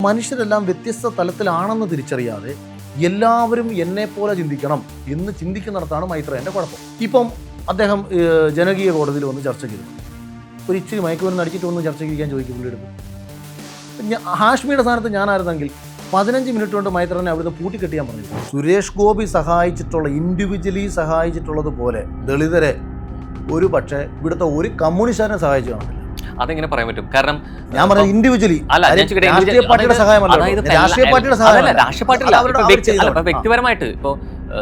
മനുഷ്യരെല്ലാം വ്യത്യസ്ത തലത്തിലാണെന്ന് തിരിച്ചറിയാതെ എല്ലാവരും എന്നെ പോലെ ചിന്തിക്കണം എന്ന് ചിന്തിക്കുന്നിടത്താണ് മൈത്രേയൻ്റെ കുഴപ്പം. ഇപ്പം അദ്ദേഹം ജനകീയ കോടതിയിൽ വന്ന് ചർച്ച ചെയ്തു. ഒരു ഇച്ചിരി മയക്കുമരുന്ന് അടിച്ചിട്ട് ഒന്ന് ചർച്ചയ്ക്ക് ഇരിക്കാൻ ചോദിക്കും പുള്ളിയെടുത്ത്. ഹാഷ്മിയുടെ സ്ഥാനത്ത് ഞാനായിരുന്നെങ്കിൽ 15 മിനിറ്റ് കൊണ്ട് മൈത്രേയനെ അവിടുന്ന് പൂട്ടിക്കെട്ടിയാൻ പറഞ്ഞു. സുരേഷ് ഗോപി സഹായിച്ചിട്ടുള്ള, ഇൻഡിവിജ്വലി സഹായിച്ചിട്ടുള്ളത് ദളിതരെ ഒരു പക്ഷേ ഇവിടുത്തെ ഒരു കമ്മ്യൂണിസ്റ്റുകാരനെ സഹായിച്ചു കാണത്തില്ല. അതെങ്ങനെ പറയാൻ പറ്റും? കാരണം ഞാൻ പറഞ്ഞത് ഇൻഡിവിജ്വലി രാഷ്ട്രീയ പാർട്ടിയുടെ സഹായമല്ല. രാഷ്ട്രീയ പാർട്ടിയുടെ സഹായം വ്യക്തിപരമായിട്ട് ഇപ്പോ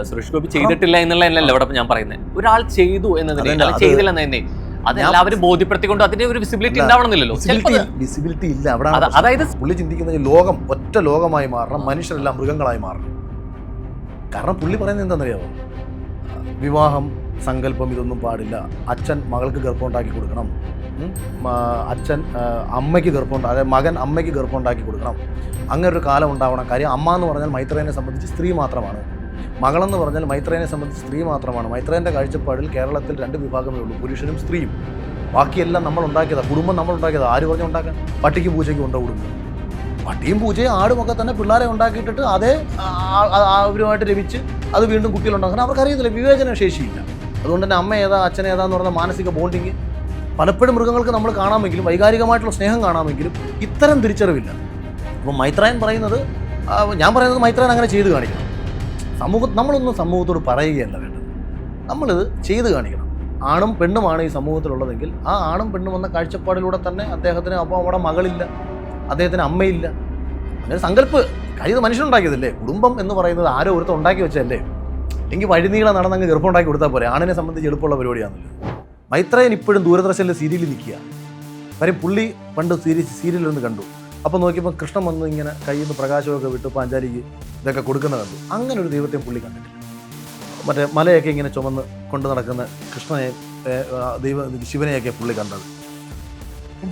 സുരേഷ് ഗോപി ചെയ്തിട്ടില്ല എന്നുള്ളതല്ല ഇവിടെ ഞാൻ പറയുന്നത്. ഒരാൾ ചെയ്തു എന്നതിനെ ചെയ്തില്ല എന്നതിനെ അത് എല്ലാവരും ബോധ്യപ്പെടുത്തിക്കൊണ്ട് അതിന്റെ ഒരു വിസിബിലിറ്റി ഉണ്ടാവണമെന്നില്ലല്ലോ. വിസിബിലിറ്റി ഇല്ല അവിടെ. അതായത് പുള്ളി ചിന്തിക്കുന്നത് ലോകം ഒറ്റ ലോകമായി മാറണം, മനുഷ്യരെല്ലാം മൃഗങ്ങളായി മാറണം. കാരണം പുള്ളി പറയുന്നത് എന്താണെന്നറിയാമോ? വിവാഹം സങ്കല്പം ഇതൊന്നും പാടില്ല. അച്ഛൻ മകൾക്ക് ഗർഭം ഉണ്ടാക്കി കൊടുക്കണം, അച്ഛൻ അമ്മയ്ക്ക് അതായത് മകൻ അമ്മയ്ക്ക് ഗർഭം ഉണ്ടാക്കി കൊടുക്കണം. അങ്ങനെ ഒരു കാലം ഉണ്ടാവണം. കാര്യം അമ്മ എന്ന് പറഞ്ഞാൽ മൈത്രേയനെ സംബന്ധിച്ച് സ്ത്രീ മാത്രമാണ്. മകളെന്ന് പറഞ്ഞാൽ മൈത്രേയനെ സംബന്ധിച്ച് സ്ത്രീ മാത്രമാണ്. മൈത്രേയൻ്റെ കാഴ്ചപ്പാടിൽ കേരളത്തിൽ 2 വിഭാഗമേ ഉള്ളൂ, പുരുഷനും സ്ത്രീയും. ബാക്കിയെല്ലാം നമ്മൾ ഉണ്ടാക്കിയതാണ്, കുടുംബം നമ്മൾ ഉണ്ടാക്കിയതാണ്. ആര് പറഞ്ഞു ഉണ്ടാക്കാൻ? പട്ടിക്ക് പൂച്ചയ്ക്ക് കൊണ്ട കുടുംബം. പട്ടിയും പൂച്ചയും ആടുമൊക്കെ തന്നെ പിള്ളേരെ ഉണ്ടാക്കിയിട്ടിട്ട് അതേ അവരുമായിട്ട് ലഭിച്ച് അത് വീണ്ടും കുട്ടികളുണ്ടാക്കണം. അവർക്കറിയത്തില്ല, വിവേചന ശേഷിയില്ല. അതുകൊണ്ട് തന്നെ അമ്മ ഏതാ അച്ഛൻ ഏതാന്ന് പറഞ്ഞ മാനസിക ബോണ്ടിങ് പലപ്പോഴും മൃഗങ്ങൾക്ക് നമ്മൾ കാണാമെങ്കിലും, വൈകാരികമായിട്ടുള്ള സ്നേഹം കാണാമെങ്കിലും ഇത്തരം തിരിച്ചറിവില്ല. അപ്പോൾ മൈത്രേയൻ പറയുന്നത്, ഞാൻ പറയുന്നത് മൈത്രേയൻ അങ്ങനെ ചെയ്ത് കാണിക്കണം. നമ്മളൊന്നും സമൂഹത്തോട് പറയുകയല്ല വേണ്ടത്, നമ്മളിത് ചെയ്ത് കാണിക്കണം. ആണും പെണ്ണുമാണ് ഈ സമൂഹത്തിലുള്ളതെങ്കിൽ ആ ആണും പെണ്ണും വന്ന കാഴ്ചപ്പാടിലൂടെ തന്നെ അദ്ദേഹത്തിന് അപ്പോൾ അവിടെ മകളില്ല, അദ്ദേഹത്തിന് അമ്മയില്ല, അങ്ങനെ സങ്കല്പ് കഴിയത് മനുഷ്യനുണ്ടാക്കിയതല്ലേ. കുടുംബം എന്ന് പറയുന്നത് ആരോ ഒരുത്തം ഉണ്ടാക്കി വെച്ചല്ലേ. എങ്കിൽ വഴിനീളം നടന്നങ്ങ് ഗർഭം ഉണ്ടാക്കി കൊടുത്താൽ പോലെ. ആണിനെ സംബന്ധിച്ച് എളുപ്പമുള്ള പരിപാടിയാണല്ലോ. മൈത്രേയൻ ഇപ്പോഴും ദൂരദർശനിലെ സീരിയലിൽ നിൽക്കുക. കാര്യം പുള്ളി പണ്ട് സീരിയലൊന്ന് കണ്ടു. അപ്പോൾ നോക്കിയപ്പോൾ കൃഷ്ണൻ വന്ന് ഇങ്ങനെ കയ്യിൽ നിന്ന് പ്രകാശമൊക്കെ വിട്ട് പാഞ്ചാലിക്ക് ഇതൊക്കെ കൊടുക്കുന്ന കണ്ടു. അങ്ങനെ ഒരു ദൈവത്തെ പുള്ളി കണ്ടിട്ടില്ല. മറ്റേ മലയൊക്കെ ഇങ്ങനെ ചുമന്ന് കൊണ്ട് നടക്കുന്ന കൃഷ്ണനെ, ശിവനെയൊക്കെ പുള്ളി കണ്ടത്.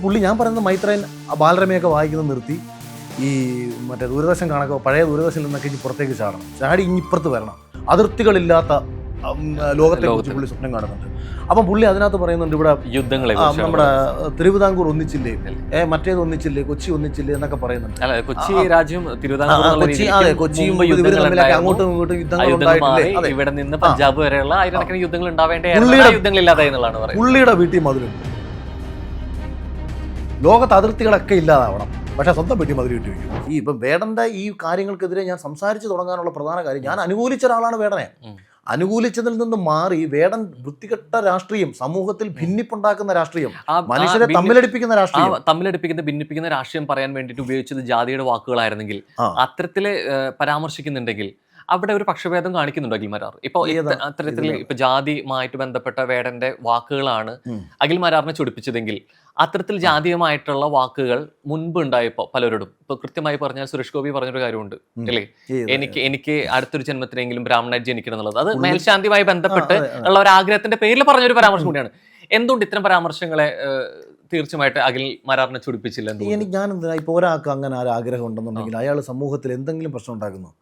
പുള്ളി, ഞാൻ പറയുന്നത് മൈത്രേയൻ ബാലരമയൊക്കെ വായിക്കുന്നത് നിർത്തി ഈ മറ്റേ ദൂരദർശൻ കാണൊക്കെ പഴയ ദൂരദർശനിൽ നിന്നൊക്കെ ഇനി പുറത്തേക്ക് ചാടി ഇപ്പുറത്ത് വരണം. അതിർത്തികളില്ലാത്ത ലോകത്തെ കുറിച്ച് പുള്ളി സ്വപ്നം കാണുന്നുണ്ട്. അപ്പം പുള്ളി അതിനകത്ത് പറയുന്നുണ്ട്, ഇവിടെ യുദ്ധങ്ങളെ, നമ്മുടെ തിരുവിതാംകൂർ ഒന്നിച്ചില്ലേ, മറ്റേത് ഒന്നിച്ചില്ലേ, കൊച്ചി ഒന്നിച്ചില്ലേ എന്നൊക്കെ പറയുന്നുണ്ട്. കൊച്ചി രാജ്യം കൊച്ചിയും അങ്ങോട്ടും ഇങ്ങോട്ടും യുദ്ധങ്ങൾ ഉണ്ടായിട്ടില്ലേ. ഇവിടെ നിന്ന് പഞ്ചാബ് വരെയുള്ള ആയിരക്കണക്കിന് യുദ്ധങ്ങൾ ഉണ്ടാവേണ്ട യുദ്ധങ്ങളില്ലാതെ എന്നുള്ളതാണ് പുള്ളിയുടെ വീട്ടിൽ മധുരം. ലോകത്ത് അതിർത്തികളൊക്കെ ഇല്ലാതാവണം, പക്ഷേ സ്വന്തം വീട്ടിൽ മധുരം ഇട്ട് വയ്ക്കും. ഈ ഇപ്പം വേടൻ്റെ ഈ കാര്യങ്ങൾക്കെതിരെ ഞാൻ സംസാരിച്ച് തുടങ്ങാനുള്ള പ്രധാന കാര്യം, ഞാൻ അനുകൂലിച്ച ഒരാളാണ് വേടനെ. അനുകൂലിച്ചതിൽ നിന്ന് മാറി വേടൻ വൃത്തികെട്ട രാഷ്ട്രീയം, സമൂഹത്തിൽ ഭിന്നിപ്പുണ്ടാക്കുന്ന രാഷ്ട്രീയം, മനുഷ്യരെ തമ്മിലടിപ്പിക്കുന്ന ഭിന്നിപ്പിക്കുന്ന രാഷ്ട്രീയം പറയാൻ വേണ്ടിയിട്ട് ഉപയോഗിച്ചത് ജാതിയുടെ വാക്കുകളായിരുന്നെങ്കിൽ, അത്തരത്തില് പരാമർശിക്കുന്നുണ്ടെങ്കിൽ അവിടെ ഒരു പക്ഷഭേദം കാണിക്കുന്നുണ്ട് അഖിൽ മാരാർ. ഇപ്പൊ അത്തരത്തിൽ ഇപ്പൊ ജാതിയുമായിട്ട് ബന്ധപ്പെട്ട വേടന്റെ വാക്കുകളാണ് അഖിൽ മാരാറിനെ ചൊടിപ്പിച്ചതെങ്കിൽ, അത്തരത്തിൽ ജാതീയമായിട്ടുള്ള വാക്കുകൾ മുൻപ് ഉണ്ടായപ്പോ പലരോടും, ഇപ്പൊ കൃത്യമായി പറഞ്ഞാൽ സുരേഷ് ഗോപി പറഞ്ഞൊരു കാര്യമുണ്ട് അല്ലേ, എനിക്ക് അടുത്തൊരു ജന്മത്തിനെങ്കിലും ബ്രാഹ്മണായിട്ട് ജനിക്കണം എന്നുള്ളത്. അത് മേൽശാന്തിയുമായി ബന്ധപ്പെട്ട് ഉള്ള ഒരു ആഗ്രഹത്തിന്റെ പേരിൽ പറഞ്ഞൊരു പരാമർശം കൂടിയാണ്. എന്തുകൊണ്ട് ഇത്തരം പരാമർശങ്ങളെ തീർച്ചയായിട്ട് അഖിൽ മാരാറിനെ ചൊടിപ്പിച്ചില്ല? ഞാനെന്താ, ഇപ്പൊ ഒരാൾക്ക് അങ്ങനെ ഒരു ആഗ്രഹം ഉണ്ടെന്നുണ്ടെങ്കിൽ അയാൾ സമൂഹത്തിൽ എന്തെങ്കിലും പ്രശ്നം ഉണ്ടാക്കുന്നു.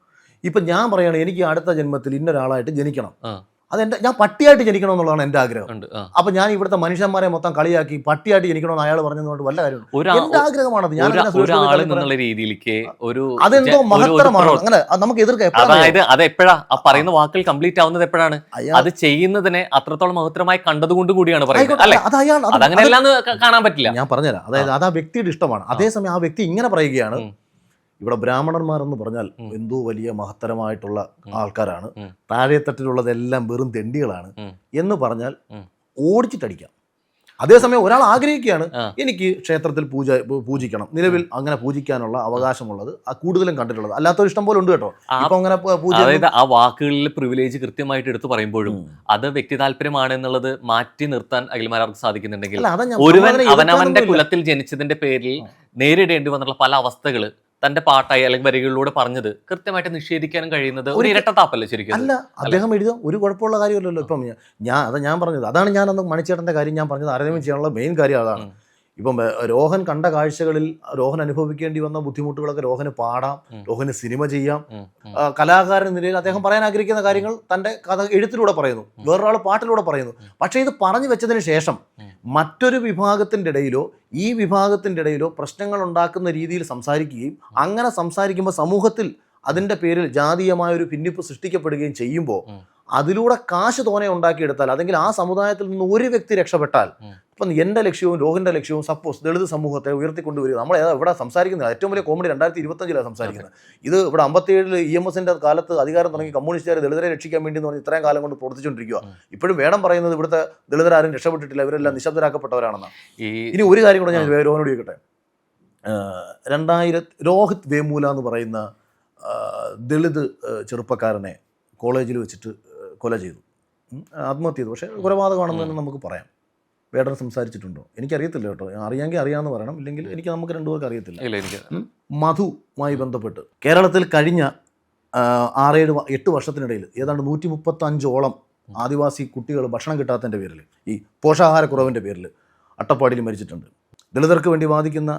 ഇപ്പം ഞാൻ പറയുകയാണ്, എനിക്ക് അടുത്ത ജന്മത്തിൽ ഇന്നൊരാളായിട്ട് ജനിക്കണം, അതെന്റെ, ഞാൻ പട്ടിയായിട്ട് ജനിക്കണം എന്നുള്ളതാണ് എൻ്റെ ആഗ്രഹം. അപ്പൊ ഞാൻ ഇവിടുത്തെ മനുഷ്യന്മാരെ മൊത്തം കളിയാക്കി പട്ടിയായിട്ട് ജനിക്കണമെന്ന് അയാൾ പറഞ്ഞതുകൊണ്ട് വല്ല കാര്യമുണ്ട്? എന്റെ ആഗ്രഹമാണത്. അതെന്തോ മഹത്തരമാണ്, അങ്ങനെ നമുക്ക് എതിർക്കാം. അതായത് അത് എപ്പോഴാ ആ പറയുന്ന വാക്കുകൾ കംപ്ലീറ്റ് ആവുന്നത് എപ്പോഴാണ്? അത് ചെയ്യുന്നതിനെ അത്രത്തോളം മഹത്തരമായി കണ്ടതുകൊണ്ട് കൂടിയാണ് പറയുന്നത്. കാണാൻ പറ്റില്ല. ഞാൻ പറഞ്ഞുതരാം. അതായത് അത് ആ വ്യക്തിയുടെ ഇഷ്ടമാണ്. അതേസമയം ആ വ്യക്തി ഇങ്ങനെ പറയുകയാണ്, ഇവിടെ ബ്രാഹ്മണന്മാരെന്ന് പറഞ്ഞാൽ എന്തോ വലിയ മഹത്തരമായിട്ടുള്ള ആൾക്കാരാണ്, താഴെത്തട്ടിലുള്ളതെല്ലാം വെറും തെണ്ടികളാണ് എന്ന് പറഞ്ഞാൽ ഓടിച്ചിട്ടടിക്കാം. അതേസമയം ഒരാൾ ആഗ്രഹിക്കുകയാണ്, എനിക്ക് ക്ഷേത്രത്തിൽ പൂജിക്കണം, നിലവിൽ അങ്ങനെ പൂജിക്കാനുള്ള അവകാശമുള്ളത് കൂടുതലും കണ്ടിട്ടുള്ളത്, അല്ലാത്തൊരു ഇഷ്ടം പോലെ ഉണ്ട് കേട്ടോ. ഇപ്പൊ അങ്ങനെ അതായത് ആ വാക്കുകളിൽ പ്രിവിലേജ് കൃത്യമായിട്ട് എടുത്തു പറയുമ്പോഴും അത് വ്യക്തി താല്പര്യമാണ് എന്നുള്ളത് മാറ്റി നിർത്താൻ അഖിൽ മാരാർക്ക് സാധിക്കുന്നുണ്ടെങ്കിൽ, ഒരുവൻ അവനവന്റെ കുലത്തിൽ ജനിച്ചതിന്റെ പേരിൽ നേരിടേണ്ടി വന്നുള്ള പല അവസ്ഥകള് തന്റെ പാട്ടായി അല്ലെങ്കിൽ വരികളിലൂടെ പറഞ്ഞത് കൃത്യമായിട്ട് നിഷേധിക്കാനും കഴിയുന്നത് ഒരു ഇരട്ടത്താപ്പല്ലേ ശരിക്കും? അല്ല, അദ്ദേഹം എഴുതാം, ഒരു കുഴപ്പമുള്ള കാര്യമല്ലല്ലോ. ഇപ്പം ഞാൻ പറഞ്ഞത് അതാണ്. ഞാൻ അന്ന് മണിച്ചേട്ടൻ്റെ കാര്യം ഞാൻ പറഞ്ഞത്, അരവിന്ദ് ചെയ്യാനുള്ള മെയിൻ കാര്യം അതാണ്. ഇപ്പം രോഹൻ കണ്ട കാഴ്ചകളിൽ രോഹൻ അനുഭവിക്കേണ്ടി വന്ന ബുദ്ധിമുട്ടുകളൊക്കെ രോഹന് പാടാം, രോഹന് സിനിമ ചെയ്യാം. കലാകാരൻ എന്ന നിലയിൽ അദ്ദേഹം പറയാൻ ആഗ്രഹിക്കുന്ന കാര്യങ്ങൾ തൻ്റെ കഥ എഴുത്തിലൂടെ പറയുന്നു, വേറൊരാൾ പാട്ടിലൂടെ പറയുന്നു. പക്ഷേ ഇത് പറഞ്ഞു വെച്ചതിന് ശേഷം മറ്റൊരു വിഭാഗത്തിൻ്റെ ഇടയിലോ ഈ വിഭാഗത്തിൻ്റെ ഇടയിലോ പ്രശ്നങ്ങൾ ഉണ്ടാക്കുന്ന രീതിയിൽ സംസാരിക്കുകയും അങ്ങനെ സംസാരിക്കുമ്പോൾ സമൂഹത്തിൽ അതിൻ്റെ പേരിൽ ജാതീയമായൊരു ഭിന്നിപ്പ് സൃഷ്ടിക്കപ്പെടുകയും ചെയ്യുമ്പോൾ അതിലൂടെ കാശ് തോനെ ഉണ്ടാക്കിയെടുത്താൽ, അല്ലെങ്കിൽ ആ സമുദായത്തിൽ നിന്ന് ഒരു വ്യക്തി രക്ഷപ്പെട്ടാൽ, ഇപ്പം എൻ്റെ ലക്ഷ്യവും രോഹിൻ്റെ ലക്ഷ്യവും സപ്പോസ് ദളിത് സമൂഹത്തെ ഉയർത്തിക്കൊണ്ടുവരിക. നമ്മൾ ഇവിടെ സംസാരിക്കുന്നത് ഏറ്റവും വലിയ കോമഡി 2025 സംസാരിക്കുന്നത്. ഇത് ഇവിടെ 57 EMSന്റെ കാലത്ത് അധികാരം തുടങ്ങി കമ്മ്യൂണിസ്റ്റുകാർ ദളിതരെ രക്ഷിക്കാൻ വേണ്ടി എന്ന് പറഞ്ഞ് ഇത്രയും കാലം കൊണ്ട് പ്രവർത്തിച്ചുകൊണ്ടിരിക്കുക. ഇപ്പോഴും വേണം പറയുന്നത് ഇവിടുത്തെ ദളിതരാരും രക്ഷപ്പെട്ടിട്ടില്ല, ഇവരെല്ലാം നിശബ്ദരാക്കപ്പെട്ടവരാണെന്നാണ്. ഇനി ഒരു കാര്യം കൂടെ ഞാൻ രോഹനോട് ചോദിക്കട്ടെ. 2000 രോഹിത് വേമൂല എന്ന് പറയുന്ന ദളിത് ചെറുപ്പക്കാരനെ കോളേജിൽ വെച്ചിട്ട് കൊല ചെയ്തു, ആത്മഹത്യ ചെയ്തു. പക്ഷേ കൊലപാതകമാണെന്ന് തന്നെ നമുക്ക് പറയാം. വേടൻ സംസാരിച്ചിട്ടുണ്ടോ എനിക്കറിയത്തില്ല കേട്ടോ, അറിയാമെങ്കിൽ അറിയാമെന്ന് പറയണം, ഇല്ലെങ്കിൽ നമുക്ക് രണ്ടുപേർക്ക് അറിയത്തില്ല. മധുമായി ബന്ധപ്പെട്ട് കേരളത്തിൽ കഴിഞ്ഞ 6-8 വർഷത്തിനിടയിൽ ഏതാണ്ട് 135ഓളം ആദിവാസി കുട്ടികൾ ഭക്ഷണം കിട്ടാത്തതിൻ്റെ പേരിൽ, ഈ പോഷകാഹാരക്കുറവിൻ്റെ പേരിൽ അട്ടപ്പാടിയിൽ മരിച്ചിട്ടുണ്ട്. ദളിതർക്ക് വേണ്ടി വാദിക്കുന്ന,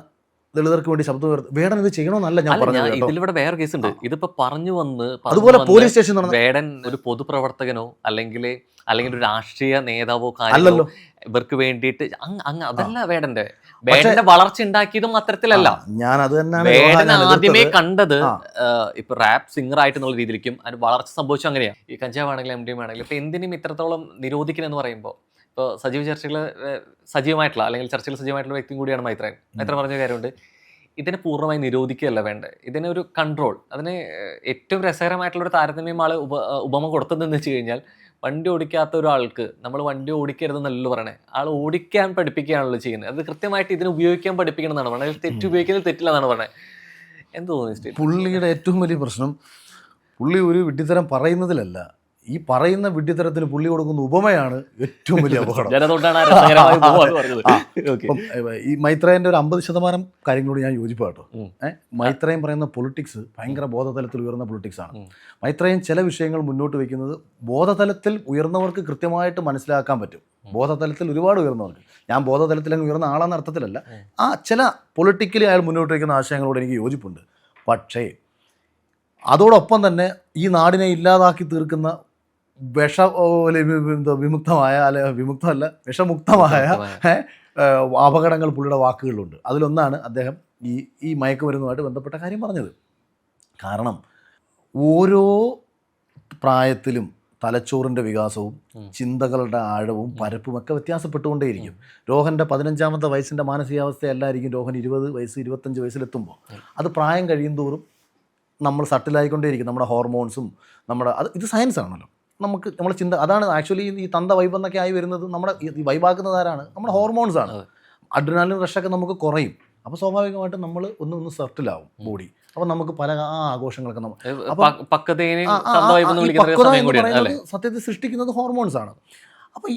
ദളിതർക്ക് വേണ്ടി ശബ്ദം ഉയർത്തും. വേടൻ ഇത് ചെയ്യണമെന്നല്ല ഞാൻ പറഞ്ഞത്. ഇതിലിവിടെ വേറെ കേസുണ്ട്. ഇതിപ്പോ പറഞ്ഞു വന്ന് അതുപോലെ പോലീസ് സ്റ്റേഷൻ വേടൻ ഒരു പൊതുപ്രവർത്തകനോ അല്ലെങ്കിൽ ഒരു രാഷ്ട്രീയ നേതാവോ കാര്യമോ ഇവർക്ക് വേണ്ടിയിട്ട് അതല്ല വേടന്റെ വളർച്ച ഉണ്ടാക്കിയതും അത്തരത്തിലല്ല. ഞാൻ അത് തന്നെയാണ് വേടൻ ആദ്യമേ കണ്ടത്. ഇപ്പൊ റാപ്പ് സിംഗർ ആയിട്ടെന്നുള്ള രീതിയിലേക്കും അതിന് വളർച്ച സംഭവിച്ചു. അങ്ങനെയാണ് ഈ കഞ്ചാവാണെങ്കിലും MDMA ആണെങ്കിലും. ഇപ്പൊ എന്തിനും ഇത്രത്തോളം നിരോധിക്കണമെന്ന് പറയുമ്പോൾ ഇപ്പോൾ സജീവ ചർച്ചകൾ സജീവമായിട്ടുള്ള അല്ലെങ്കിൽ ചർച്ചകൾ സജീവമായിട്ടുള്ള വ്യക്തിയും കൂടിയാണ് മൈത്രൻ. മൈത്രൻ പറഞ്ഞ കാര്യമുണ്ട്, ഇതിനെ പൂർണ്ണമായി നിരോധിക്കുകയല്ല വേണ്ടത്, ഇതിനെ ഒരു കൺട്രോൾ. അതിന് ഏറ്റവും രസകരമായിട്ടുള്ളൊരു താരതമ്യം ആൾ ഉപമ കൊടുത്തതെന്ന് വെച്ച് കഴിഞ്ഞാൽ, വണ്ടി ഓടിക്കാത്ത ഒരാൾക്ക് നമ്മൾ വണ്ടി ഓടിക്കരുതെന്നല്ലോ പറയണേ, ആൾ ഓടിക്കാൻ പഠിപ്പിക്കുകയാണല്ലോ ചെയ്യുന്നത്. അത് കൃത്യമായിട്ട് ഇതിനെ ഉപയോഗിക്കാൻ പഠിപ്പിക്കണം എന്നാണ് പറഞ്ഞത്. തെറ്റ് ഉപയോഗിക്കുന്നത് തെറ്റില്ല എന്നാണ് പറഞ്ഞത്. എന്ത് തോന്നി? പുള്ളിയുടെ ഏറ്റവും വലിയ പ്രശ്നം പുള്ളി ഒരു വിഡ്ഢിത്തരം പറയുന്നതിലല്ല, ഈ പറയുന്ന വിഡ്ഢിത്തരത്തിന് പുള്ളി കൊടുക്കുന്ന ഉപമയാണ് ഏറ്റവും വലിയ അപകടം. ഈ മൈത്രേയൻ്റെ ഒരു 50% കാര്യങ്ങളോട് ഞാൻ യോജിപ്പാട്ടോ. മൈത്രേയൻ പറയുന്ന പൊളിറ്റിക്സ് ഭയങ്കര ബോധതലത്തിൽ ഉയർന്ന പൊളിറ്റിക്സ് ആണ്. മൈത്രേയൻ ചില വിഷയങ്ങൾ മുന്നോട്ട് വയ്ക്കുന്നത് ബോധതലത്തിൽ ഉയർന്നവർക്ക് കൃത്യമായിട്ട് മനസ്സിലാക്കാൻ പറ്റും. ബോധതലത്തിൽ ഒരുപാട് ഉയർന്നവർക്ക്, ഞാൻ ബോധതലത്തിൽ അങ്ങ് ഉയർന്ന ആളെന്ന അർത്ഥത്തിലല്ല, ആ ചില പൊളിറ്റിക്കലി അയാൾ മുന്നോട്ട് വയ്ക്കുന്ന ആശയങ്ങളോട് എനിക്ക് യോജിപ്പുണ്ട്. പക്ഷേ അതോടൊപ്പം തന്നെ ഈ നാടിനെ ഇല്ലാതാക്കി തീർക്കുന്ന വിമുക്തമായ വിമുക്തമല്ല വിഷമുക്തമായ അപകടങ്ങൾ പുള്ളിയുടെ വാക്കുകളിലുണ്ട്. അതിലൊന്നാണ് അദ്ദേഹം ഈ മയക്കുമരുന്നുമായിട്ട് ബന്ധപ്പെട്ട കാര്യം പറഞ്ഞത്. കാരണം ഓരോ പ്രായത്തിലും തലച്ചോറിൻ്റെ വികാസവും ചിന്തകളുടെ ആഴവും പരപ്പുമൊക്കെ വ്യത്യാസപ്പെട്ടുകൊണ്ടേയിരിക്കും. രോഹൻ്റെ 15ാമത്തെ വയസ്സിൻ്റെ മാനസികാവസ്ഥയല്ലായിരിക്കും രോഹൻ 20 വയസ്സ് 25 വയസ്സിലെത്തുമ്പോൾ. അത് പ്രായം കഴിയും തോറും നമ്മൾ സട്ടിലായിക്കൊണ്ടേയിരിക്കും. നമ്മുടെ ഹോർമോൺസും ഇത് സയൻസ് ആണല്ലോ. നമ്മൾ ചിന്ത അതാണ് ആക്ച്വലി ഈ തന്ത വൈബ് എന്നൊക്കെ ആയി വരുന്നത്. നമ്മുടെ ഈ വൈബാക്കുന്നത് ആരാണ്? നമ്മുടെ ഹോർമോൺസ് ആണ്. അഡ്രിനാലിൻ റഷൊക്കെ നമുക്ക് കുറയും. അപ്പോൾ സ്വാഭാവികമായിട്ടും നമ്മൾ ഒന്ന് സെറ്റിലാവും ബോഡി. അപ്പോൾ നമുക്ക് പല ആഘോഷങ്ങളൊക്കെ സത്യത്തിൽ സൃഷ്ടിക്കുന്നത് ഹോർമോൺസ് ആണ്. അപ്പോൾ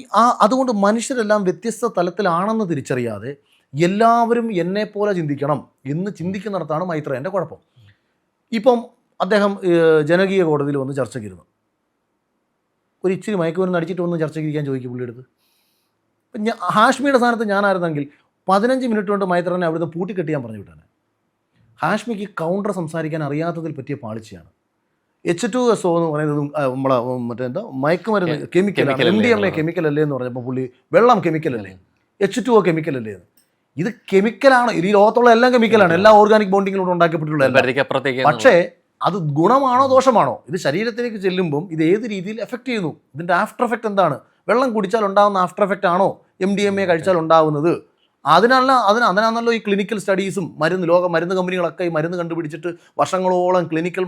അതുകൊണ്ട് മനുഷ്യരെല്ലാം വ്യത്യസ്ത തലത്തിലാണെന്ന് തിരിച്ചറിയാതെ എല്ലാവരും എന്നെ പോലെ ചിന്തിക്കണം എന്ന് ചിന്തിക്കുന്നിടത്താണ് മൈത്രേയൻ്റെ കുഴപ്പം. ഇപ്പം അദ്ദേഹം ജനകീയ കോടതിയിൽ വന്ന് ചർച്ചയ്ക്കിരുന്നു. ഒരു ഇച്ചിരി മയക്കുമരുന്ന് അടിച്ചിട്ട് വന്ന് ചർച്ചയ്ക്ക് ഇരിക്കാൻ ചോദിക്കും പുള്ളിയെടുത്ത്. ഇപ്പം ഹാഷ്മിയുടെ സ്ഥാനത്ത് ഞാനായിരുന്നെങ്കിൽ 15 മിനിറ്റ് കൊണ്ട് മൈത്രനെ അവിടുന്ന് പൂട്ടിക്കെട്ടിയാൻ പറഞ്ഞു വിട്ടാണ്. ഹാഷ്മിക്ക് കൗണ്ടർ സംസാരിക്കാൻ അറിയാത്തതിൽ പറ്റിയ പാളിച്ചയാണ്. H2SO എന്ന് പറയുന്നത് മറ്റേന്താ മയക്കുമരുന്ന് കെമിക്കലാണ്. MDMA കെമിക്കൽ അല്ലേ എന്ന് പറഞ്ഞപ്പോൾ പുള്ളി വെള്ളം കെമിക്കലല്ലേ, H2O കെമിക്കലല്ലേ. ഇത് കെമിക്കലാണ്. ഈ ലോകത്തുള്ള എല്ലാം കെമിക്കലാണ്. എല്ലാ ഓർഗാനിക് ബോണ്ടിങ്ങിലൂടെ ഉണ്ടാക്കപ്പെട്ടിട്ടുള്ള. പക്ഷേ അത് ഗുണമാണോ ദോഷമാണോ? ഇത് ശരീരത്തിലേക്ക് ചെല്ലുമ്പം ഇത് ഏത് രീതിയിൽ എഫക്റ്റ് ചെയ്യുന്നു? ഇതിൻ്റെ ആഫ്റ്റർ എഫക്റ്റ് എന്താണ്? വെള്ളം കുടിച്ചാൽ ഉണ്ടാകുന്ന ആഫ്റ്റർ എഫക്റ്റ് ആണോ MDMA കഴിച്ചാൽ ഉണ്ടാകുന്നത്? അതിനാണല്ലോ ഈ ക്ലിനിക്കൽ സ്റ്റഡീസും ലോക മരുന്ന് കമ്പനികളൊക്കെ ഈ മരുന്ന് കണ്ടുപിടിച്ചിട്ട് വർഷങ്ങളോളം ക്ലിനിക്കൽ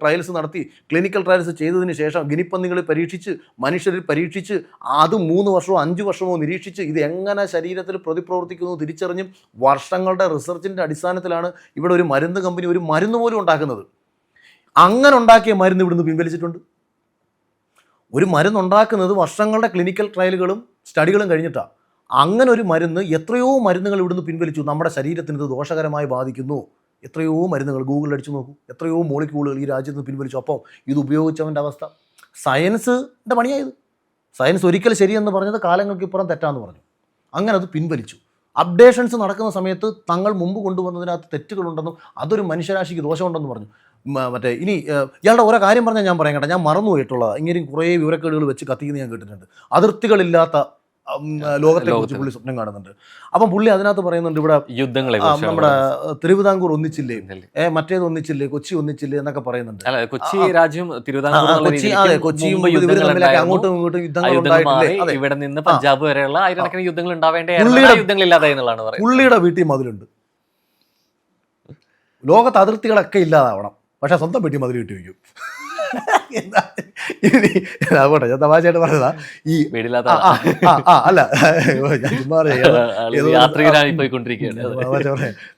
ട്രയൽസ് നടത്തി, ക്ലിനിക്കൽ ട്രയൽസ് ചെയ്തതിന് ശേഷം ഗിനിപ്പന്നികളിൽ പരീക്ഷിച്ച്, മനുഷ്യരിൽ പരീക്ഷിച്ച്, അത് 3 വർഷമോ 5 വർഷമോ നിരീക്ഷിച്ച് ഇത് എങ്ങനെ ശരീരത്തിൽ പ്രതിപ്രവർത്തിക്കുന്നു തിരിച്ചറിഞ്ഞും വർഷങ്ങളുടെ റിസർച്ചിൻ്റെ അടിസ്ഥാനത്തിലാണ് ഇവിടെ ഒരു മരുന്ന് കമ്പനി ഒരു മരുന്ന് പോലും ഉണ്ടാക്കുന്നത്. അങ്ങനെ ഉണ്ടാക്കിയ മരുന്ന് ഇവിടുന്ന് പിൻവലിച്ചിട്ടുണ്ട്. ഒരു മരുന്നുണ്ടാക്കുന്നത് വർഷങ്ങളുടെ ക്ലിനിക്കൽ ട്രയലുകളും സ്റ്റഡികളും കഴിഞ്ഞിട്ടാണ്. അങ്ങനെ ഒരു മരുന്ന്, എത്രയോ മരുന്നുകൾ ഇവിടുന്ന് പിൻവലിച്ചു. നമ്മുടെ ശരീരത്തിന് ഇത് ദോഷകരമായി ബാധിക്കുന്നു. എത്രയോ മരുന്നുകൾ ഗൂഗിളിൽ അടിച്ചു നോക്കൂ, എത്രയോ മോളിക്യൂളുകൾ ഈ രാജ്യത്ത് നിന്ന് പിൻവലിച്ചു. അപ്പോൾ ഇത് ഉപയോഗിച്ചവൻ്റെ അവസ്ഥ. സയൻസിൻ്റെ പണിയായത്. സയൻസ് ഒരിക്കൽ ശരിയെന്ന് പറഞ്ഞത് കാലങ്ങൾക്ക് ഇപ്പുറം തെറ്റാന്ന് പറഞ്ഞു. അങ്ങനെ അത് പിൻവലിച്ചു. അപ്ഡേഷൻസ് നടക്കുന്ന സമയത്ത് തങ്ങൾ മുമ്പ് കൊണ്ടുവന്നതിനകത്ത് തെറ്റുകളുണ്ടെന്നും അതൊരു മനുഷ്യരാശിക്ക് ദോഷമുണ്ടെന്ന് പറഞ്ഞു. മറ്റേ ഇനി ഇയാളുടെ ഓരോ കാര്യം പറഞ്ഞാൽ ഞാൻ പറയാം കേട്ടോ, ഞാൻ മറന്നു പോയിട്ടുള്ളതാണ്. ഇങ്ങനെ കുറേ വിവരക്കേടുകൾ വെച്ച് കത്തിക്കുന്ന ഞാൻ കേട്ടിട്ടുണ്ട്. അതിർത്തികളില്ലാത്ത ലോകത്തെ കുറിച്ച് പുള്ളി സ്വപ്നം കാണുന്നുണ്ട്. അപ്പം പുള്ളി അതിനകത്ത് പറയുന്നുണ്ട് ഇവിടെ യുദ്ധങ്ങളെ നമ്മുടെ തിരുവിതാംകൂർ ഒന്നിച്ചില്ലേ, മറ്റേത് ഒന്നിച്ചില്ലേ, കൊച്ചി ഒന്നിച്ചില്ലേ എന്നൊക്കെ പറയുന്നുണ്ട്. കൊച്ചി രാജ്യം കൊച്ചിയും ഇവര് തമ്മിലൊക്കെ അങ്ങോട്ടും ഇങ്ങോട്ടും യുദ്ധങ്ങൾ ഉണ്ടായിട്ടില്ലേ. ഇവിടെ നിന്ന് പഞ്ചാബ് വരെയുള്ള ആയിരക്കണക്കിന് യുദ്ധങ്ങൾ ഉണ്ടാവേണ്ട യുദ്ധങ്ങളില്ലാതെ എന്നുള്ളതാണ് പറയുന്നത്. പുള്ളിയുടെ വീട്ടിൽ മതിലുണ്ട്. ലോകത്ത് അതിർത്തികളൊക്കെ ഇല്ലാതാവണം, പക്ഷെ സ്വന്തം വീട്ടിൽ മതിൽ കിട്ടി വയ്ക്കും. പോട്ടെ, ഞാൻ തമാശയായിട്ട് പറഞ്ഞതാ. ഈ അല്ല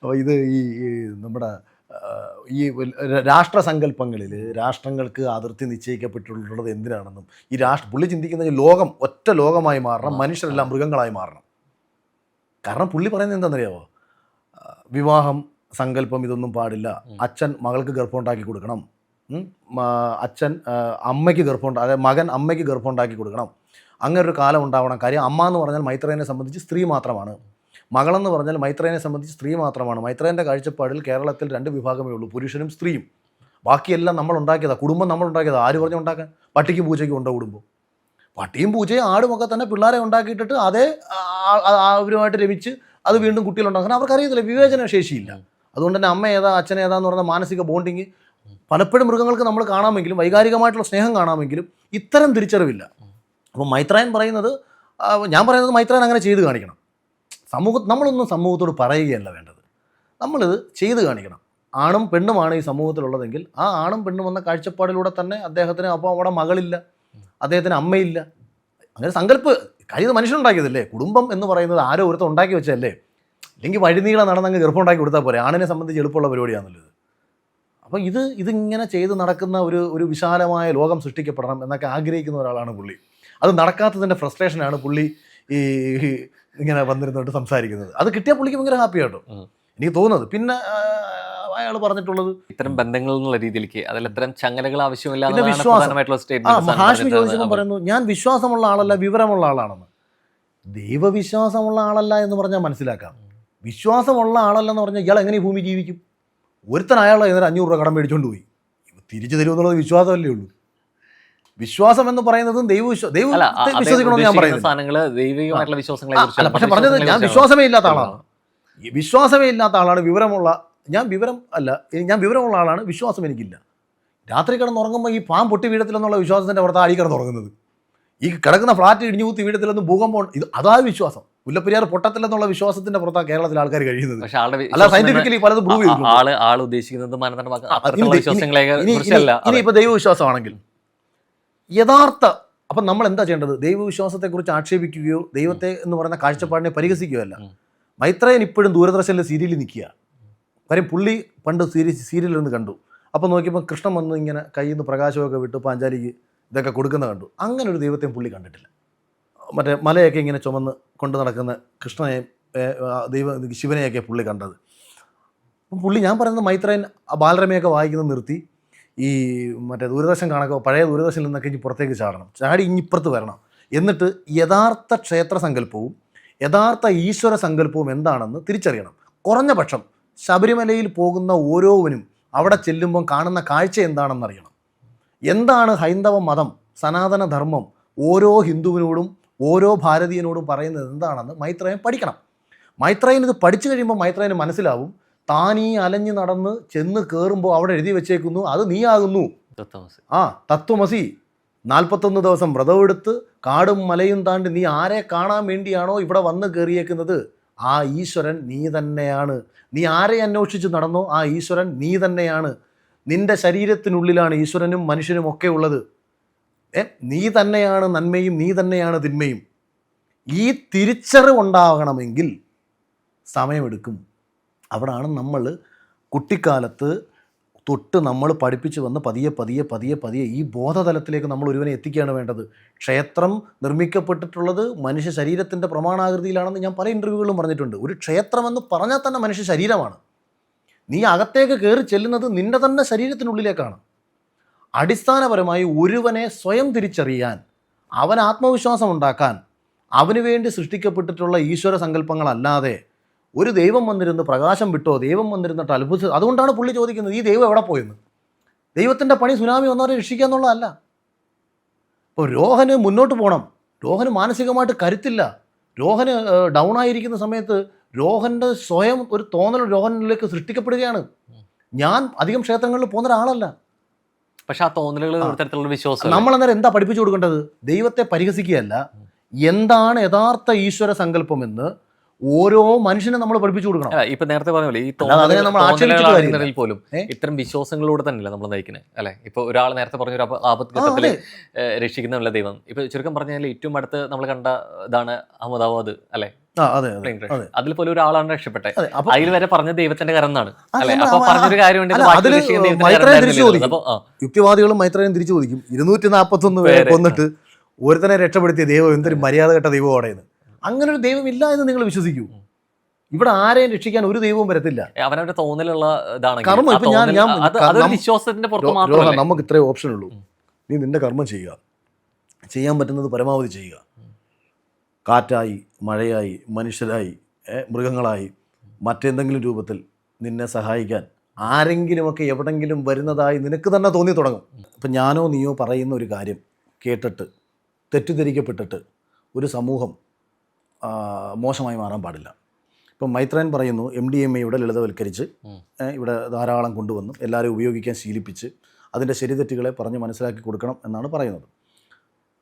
അപ്പൊ ഇത് ഈ നമ്മുടെ ഈ രാഷ്ട്രസങ്കല്പങ്ങളിൽ രാഷ്ട്രങ്ങൾക്ക് അതിർത്തി നിശ്ചയിക്കപ്പെട്ടിട്ടുള്ളത് എന്തിനാണെന്നും ഈ പുള്ളി ചിന്തിക്കുന്ന ലോകം ഒറ്റ ലോകമായി മാറണം, മനുഷ്യരെല്ലാം മൃഗങ്ങളായി മാറണം. കാരണം പുള്ളി പറയുന്നത് എന്താണെന്നറിയാമോ, വിവാഹം സങ്കല്പം ഇതൊന്നും പാടില്ല, അച്ഛൻ മകൾക്ക് ഗർഭം ഉണ്ടാക്കി കൊടുക്കണം, അച്ഛൻ അമ്മയ്ക്ക് ഗർഭം അതായത് മകൻ അമ്മയ്ക്ക് ഗർഭം ഉണ്ടാക്കി കൊടുക്കണം, അങ്ങനെ ഒരു കാലം ഉണ്ടാവണം. കാര്യം അമ്മ എന്ന് പറഞ്ഞാൽ മൈത്രേയനെ സംബന്ധിച്ച് സ്ത്രീ മാത്രമാണ്, മകളെന്ന് പറഞ്ഞാൽ മൈത്രേയനെ സംബന്ധിച്ച് സ്ത്രീ മാത്രമാണ്. മൈത്രേയൻ്റെ കാഴ്ചപ്പാടിൽ കേരളത്തിൽ 2 വിഭാഗമേ ഉള്ളൂ, പുരുഷനും സ്ത്രീയും. ബാക്കിയെല്ലാം നമ്മൾ ഉണ്ടാക്കിയതാണ്, കുടുംബം നമ്മൾ ഉണ്ടാക്കിയതാണ്. ആര് പറഞ്ഞു ഉണ്ടാക്കാൻ? പട്ടിക്കും പൂച്ചയ്ക്കും ഉണ്ടോ കുടുംബം? പട്ടിയും പൂച്ചയും ആടുമൊക്കെ തന്നെ പിള്ളേരെ ഉണ്ടാക്കിയിട്ടിട്ട് അതേ അവരുമായിട്ട് രമിച്ച് അത് വീണ്ടും കുട്ടികളുണ്ടാക്കാൻ അവർക്കറിയത്തില്ല, വിവേചന ശേഷിയില്ല. അതുകൊണ്ട് തന്നെ അമ്മ ഏതാ അച്ഛൻ ഏതാന്ന് പറയുന്ന മാനസിക ബോണ്ടിങ് പലപ്പോഴും മൃഗങ്ങൾക്ക് നമ്മൾ കാണാമെങ്കിലും വൈകാരികമായിട്ടുള്ള സ്നേഹം കാണാമെങ്കിലും ഇത്തരം തിരിച്ചറിവില്ല. അപ്പോൾ മൈത്രേയൻ പറയുന്നത്, ഞാൻ പറയുന്നത് മൈത്രേയൻ അങ്ങനെ ചെയ്ത് കാണിക്കണം. നമ്മളൊന്നും സമൂഹത്തോട് പറയുകയല്ല വേണ്ടത്, നമ്മളിത് ചെയ്ത് കാണിക്കണം. ആണും പെണ്ണുമാണ് ഈ സമൂഹത്തിലുള്ളതെങ്കിൽ ആ ആണും പെണ്ണും എന്ന കാഴ്ചപ്പാടിലൂടെ തന്നെ അദ്ദേഹത്തിന് അപ്പോൾ അവിടെ മകളില്ല, അദ്ദേഹത്തിന് അമ്മയില്ല, അങ്ങനെ കാര്യം മനുഷ്യനുണ്ടാക്കിയതല്ലേ. കുടുംബം എന്ന് പറയുന്നത് ആരോ ഒരുത്തം ഉണ്ടാക്കി വെച്ചതല്ലേ. അല്ലെങ്കിൽ വഴിനീള നടന്നങ്ങ് ഗർഭം ഉണ്ടാക്കി കൊടുത്താൽ പോരെ. ആണിനെ സംബന്ധിച്ച് എളുപ്പമുള്ള പരിപാടിയാണെന്നുള്ളത്. അപ്പോൾ ഇതിങ്ങനെ ചെയ്ത് നടക്കുന്ന ഒരു വിശാലമായ ലോകം സൃഷ്ടിക്കപ്പെടണം എന്നൊക്കെ ആഗ്രഹിക്കുന്ന ഒരാളാണ് പുള്ളി. അത് നടക്കാത്തതിൻ്റെ ഫ്രസ്ട്രേഷനാണ് പുള്ളി ഈ ഇങ്ങനെ വന്നിരുന്നോട്ട് സംസാരിക്കുന്നത്. അത് കിട്ടിയ പുള്ളിക്ക് ഭയങ്കര ഹാപ്പി ആട്ടോ എനിക്ക് തോന്നുന്നത്. പിന്നെ അയാൾ പറഞ്ഞിട്ടുള്ളത് ഇത്തരം ബന്ധങ്ങൾ എന്നുള്ള രീതിയിലേക്ക് അതിൽ ഇത്തരം ചങ്ങലകൾ ആവശ്യമില്ല. ഹാഷ്മി ചോദിച്ചപ്പോൾ പറയുന്നു, ഞാൻ വിശ്വാസമുള്ള ആളല്ല, വിവരമുള്ള ആളാണെന്ന്. ദൈവവിശ്വാസമുള്ള ആളല്ല എന്ന് പറഞ്ഞാൽ മനസ്സിലാക്കാം. വിശ്വാസമുള്ള ആളല്ലെന്ന് പറഞ്ഞാൽ ഇയാൾ എങ്ങനെ ഈ ഭൂമി ജീവിക്കും? ഒരുത്തൻ അയാളെ 500 രൂപ കടം മേടിച്ചുകൊണ്ട് പോയി, തിരിച്ചു തരുമെന്നുള്ളത് വിശ്വാസമല്ലേ ഉള്ളൂ. വിശ്വാസം എന്ന് പറയുന്നതും വിശ്വസിക്കണമെന്ന് ഞാൻ പറയുന്നത്. പക്ഷെ പറഞ്ഞത് ഞാൻ വിശ്വാസമേ ഇല്ലാത്ത ആളാണ്. വിശ്വാസമേ ഇല്ലാത്ത ആളാണ് വിവരമുള്ള. ഞാൻ വിവരമുള്ള ആളാണ്, വിശ്വാസം എനിക്കില്ല. രാത്രി കിടന്നുറങ്ങുമ്പോൾ ഈ പാമ്പ് പൊട്ടി വീഴത്തില്ലെന്നുള്ള വിശ്വാസത്തിൻ്റെ പുറത്ത് ആടി കിടന്നുറങ്ങുന്നത്. ഈ കിടക്കുന്ന ഫ്ലാറ്റ് ഇടിഞ്ഞു കൂത്തി വീഴത്തില്ലെന്ന് ഭൂകമ്പം, അതാ വിശ്വാസം. മുല്ലപ്പെരിയാർ പൊട്ടത്തില്ലെന്നുള്ള വിശ്വാസത്തിന്റെ പുറത്താണ് കേരളത്തിലെ ആൾക്കാർ കഴിയുന്നത്. അല്ല സയന്റിഫിക്കലി പലതും പ്രൂവ് ചെയ്തിട്ടുണ്ട്. ഇനിയിപ്പോൾ ദൈവവിശ്വാസമാണെങ്കിൽ യഥാർത്ഥ അപ്പം നമ്മൾ എന്താ ചെയ്യേണ്ടത്? ദൈവവിശ്വാസത്തെക്കുറിച്ച് ആക്ഷേപിക്കുകയോ ദൈവത്തെ എന്ന് പറയുന്ന കാഴ്ചപ്പാടിനെ പരിഹസിക്കുകയോ അല്ല. മൈത്രേയൻ ഇപ്പോഴും ദൂരദർശനിലെ സീരിയലിൽ നിൽക്കുക. കാര്യം പുള്ളി പണ്ട് സീരിയലിൽ നിന്ന് കണ്ടു. അപ്പോൾ നോക്കിയപ്പോൾ കൃഷ്ണൻ വന്ന് ഇങ്ങനെ കയ്യിൽ നിന്ന് പ്രകാശമൊക്കെ വിട്ട് പാഞ്ചാലിക്ക് ഇതൊക്കെ കൊടുക്കുന്ന കണ്ടു. അങ്ങനെ ഒരു ദൈവത്തെയും പുള്ളി കണ്ടിട്ടില്ല. മറ്റേ മലയൊക്കെ ഇങ്ങനെ ചുമന്ന് കൊണ്ട് നടക്കുന്ന കൃഷ്ണനെ ശിവനെയൊക്കെ പുള്ളി കണ്ടത്. അപ്പം പുള്ളി, ഞാൻ പറയുന്നത് മൈത്രേയൻ ബാലരമയൊക്കെ വായിക്കുന്നത് നിർത്തി ഈ മറ്റേ ദൂരദർശൻ കാണൊക്കെ പഴയ ദൂരദർശനിൽ നിന്നൊക്കെ ഇനി പുറത്തേക്ക് ചാടി ഇപ്പുറത്ത് വരണം. എന്നിട്ട് യഥാർത്ഥ ക്ഷേത്ര സങ്കല്പവും യഥാർത്ഥ ഈശ്വര സങ്കല്പവും എന്താണെന്ന് തിരിച്ചറിയണം. കുറഞ്ഞ പക്ഷം ശബരിമലയിൽ പോകുന്ന ഓരോവനും അവിടെ ചെല്ലുമ്പം കാണുന്ന കാഴ്ച എന്താണെന്നറിയണം. എന്താണ് ഹൈന്ദവ മതം, സനാതന ധർമ്മം ഓരോ ഹിന്ദുവിനോടും ഓരോ ഭാരതീയനോടും പറയുന്നത് എന്താണെന്ന് മൈത്രേയൻ പഠിക്കണം. മൈത്രേയൻ ഇത് പഠിച്ചു കഴിയുമ്പോൾ മൈത്രേയന് മനസ്സിലാവും, താനീ അലഞ്ഞു നടന്ന് ചെന്ന് കയറുമ്പോൾ അവിടെ എഴുതി വെച്ചേക്കുന്നു അത് നീയാകുന്നു. തത്വമസി. 41 ദിവസം വ്രതമെടുത്ത് കാടും മലയും താണ്ടി നീ ആരെ കാണാൻ വേണ്ടിയാണോ ഇവിടെ വന്ന് കയറിയേക്കുന്നത്, ആ ഈശ്വരൻ നീ തന്നെയാണ്. നീ ആരെ അന്വേഷിച്ച് നടന്നോ ആ ഈശ്വരൻ നീ തന്നെയാണ്. നിന്റെ ശരീരത്തിനുള്ളിലാണ് ഈശ്വരനും മനുഷ്യനും ഒക്കെ ഉള്ളത്. നീ തന്നെയാണ് നന്മയും നീ തന്നെയാണ് തിന്മയും. ഈ തിരിച്ചറിവുണ്ടാകണമെങ്കിൽ സമയമെടുക്കും. അവിടാണ് നമ്മൾ കുട്ടിക്കാലത്ത് തൊട്ട് നമ്മൾ പഠിപ്പിച്ച് വന്ന് പതിയെ പതിയെ പതിയെ പതിയെ ഈ ബോധതലത്തിലേക്ക് നമ്മൾ ഒരുവനെ എത്തിക്കുകയാണ് വേണ്ടത്. ക്ഷേത്രം നിർമ്മിക്കപ്പെട്ടിട്ടുള്ളത് മനുഷ്യ ശരീരത്തിൻ്റെ പ്രമാണാകൃതിയിലാണെന്ന് ഞാൻ പല ഇൻ്റർവ്യൂകളിലും പറഞ്ഞിട്ടുണ്ട്. ഒരു ക്ഷേത്രമെന്ന് പറഞ്ഞാൽ തന്നെ മനുഷ്യ ശരീരമാണ്. നീ അകത്തേക്ക് കയറി ചെല്ലുന്നത് നിൻ്റെ തന്നെ ശരീരത്തിനുള്ളിലേക്കാണ്. അടിസ്ഥാനപരമായി ഒരുവനെ സ്വയം തിരിച്ചറിയാൻ, അവൻ ആത്മവിശ്വാസം ഉണ്ടാക്കാൻ, അവന് വേണ്ടി സൃഷ്ടിക്കപ്പെട്ടിട്ടുള്ള ഈശ്വര സങ്കല്പങ്ങളല്ലാതെ ഒരു ദൈവം വന്നിരുന്ന് പ്രകാശം വിട്ടോ, ദൈവം വന്നിരുന്നിട്ട് അത്ഭുത, അതുകൊണ്ടാണ് പുള്ളി ചോദിക്കുന്നത് ഈ ദൈവം എവിടെ പോയെന്ന്. ദൈവത്തിൻ്റെ പണി സുനാമി വന്നവരെ രക്ഷിക്കുക എന്നുള്ളതല്ല. ഇപ്പോൾ രോഹന് മുന്നോട്ട് പോകണം, രോഹന് മാനസികമായിട്ട് കരുത്തില്ല, രോഹന് ഡൗൺ ആയിരിക്കുന്ന സമയത്ത് രോഹൻ്റെ സ്വയം ഒരു തോന്നൽ രോഹനിലേക്ക് സൃഷ്ടിക്കപ്പെടുകയാണ്. ഞാൻ അധികം ക്ഷേത്രങ്ങളിൽ പോകുന്ന ഒരാളല്ല. പക്ഷെ ആ തോന്നലുകൾ ഒരു തരത്തിലുള്ള വിശ്വാസം നമ്മളന്നേരം എന്താ പഠിപ്പിച്ചു കൊടുക്കേണ്ടത്? ദൈവത്തെ പരിഹസിക്കുകയല്ല, എന്താണ് യഥാർത്ഥ ഈശ്വര സങ്കല്പമെന്ന് ഓരോ മനുഷ്യനും നമ്മൾ പഠിപ്പിച്ചു കൊടുക്കണം. ഇപ്പൊ നേരത്തെ പറഞ്ഞ പോലെ ഈ തോന്നലുകളിൽ പോലും ഇത്തരം വിശ്വാസങ്ങളിലൂടെ തന്നെയല്ല നമ്മൾ നയിക്കുന്നത് അല്ലെ. ഇപ്പൊ ഒരാൾ നേരത്തെ പറഞ്ഞൊരു ആപത്ഘട്ടത്തിൽ രക്ഷിക്കുന്ന ദൈവം. ഇപ്പൊ ചുരുക്കം പറഞ്ഞാൽ ഏറ്റവും അടുത്ത് നമ്മൾ കണ്ട ഇതാണ് അഹമ്മദാബാദ് അല്ലെ, അതിൽ പോലും ഒരാളാണ് രക്ഷപ്പെട്ടെ. അതിൽ വരെ പറഞ്ഞ ദൈവത്തിന്റെ കരം എന്നാണ് അല്ലെ. അപ്പൊ പറഞ്ഞൊരു കാര്യമുണ്ട്, യുക്തിവാദികളും മൈത്രേയും തിരിച്ചു ചോദിക്കും, 241 പേരെ കൊന്നിട്ട് ഒരുത്തനെ രക്ഷപ്പെടുത്തിയ ദൈവം എന്തൊരു മര്യാദ കെട്ട ദൈവം അവിടെയെന്ന്. അങ്ങനെ ഒരു ദൈവം ഇല്ല എന്ന് നിങ്ങൾ വിശ്വസിക്കൂ. ഇവിടെ ആരെയും രക്ഷിക്കാൻ ഒരു ദൈവവും വരത്തില്ല. അവനവരുടെ തോന്നലുള്ള കർമ്മം. ഇപ്പൊ വിശ്വാസത്തിന്റെ നമുക്ക് ഇത്രേ ഓപ്ഷൻ ഉള്ളൂ. നീ നിന്റെ കർമ്മം ചെയ്യുക, ചെയ്യാൻ പറ്റുന്നത് പരമാവധി ചെയ്യുക. കാറ്റായി, മഴയായി, മനുഷ്യരായി, മൃഗങ്ങളായി, മറ്റെന്തെങ്കിലും രൂപത്തിൽ നിന്നെ സഹായിക്കാൻ ആരെങ്കിലുമൊക്കെ എവിടെങ്കിലും വരുന്നതായി നിനക്ക് തന്നെ തോന്നി തുടങ്ങും. ഇപ്പം ഞാനോ നീയോ പറയുന്ന ഒരു കാര്യം കേട്ടിട്ട് തെറ്റിദ്ധരിക്കപ്പെട്ടിട്ട് ഒരു സമൂഹം മോശമായി മാറാൻ പാടില്ല. ഇപ്പം മൈത്രേയൻ പറയുന്നു MDMA ലളിതവൽക്കരിച്ച് ഇവിടെ ധാരാളം കൊണ്ടുവന്ന് എല്ലാവരും ഉപയോഗിക്കാൻ ശീലിപ്പിച്ച് അതിൻ്റെ ശരിതെറ്റുകളെ പറഞ്ഞ് മനസ്സിലാക്കി കൊടുക്കണം എന്നാണ് പറയുന്നത്.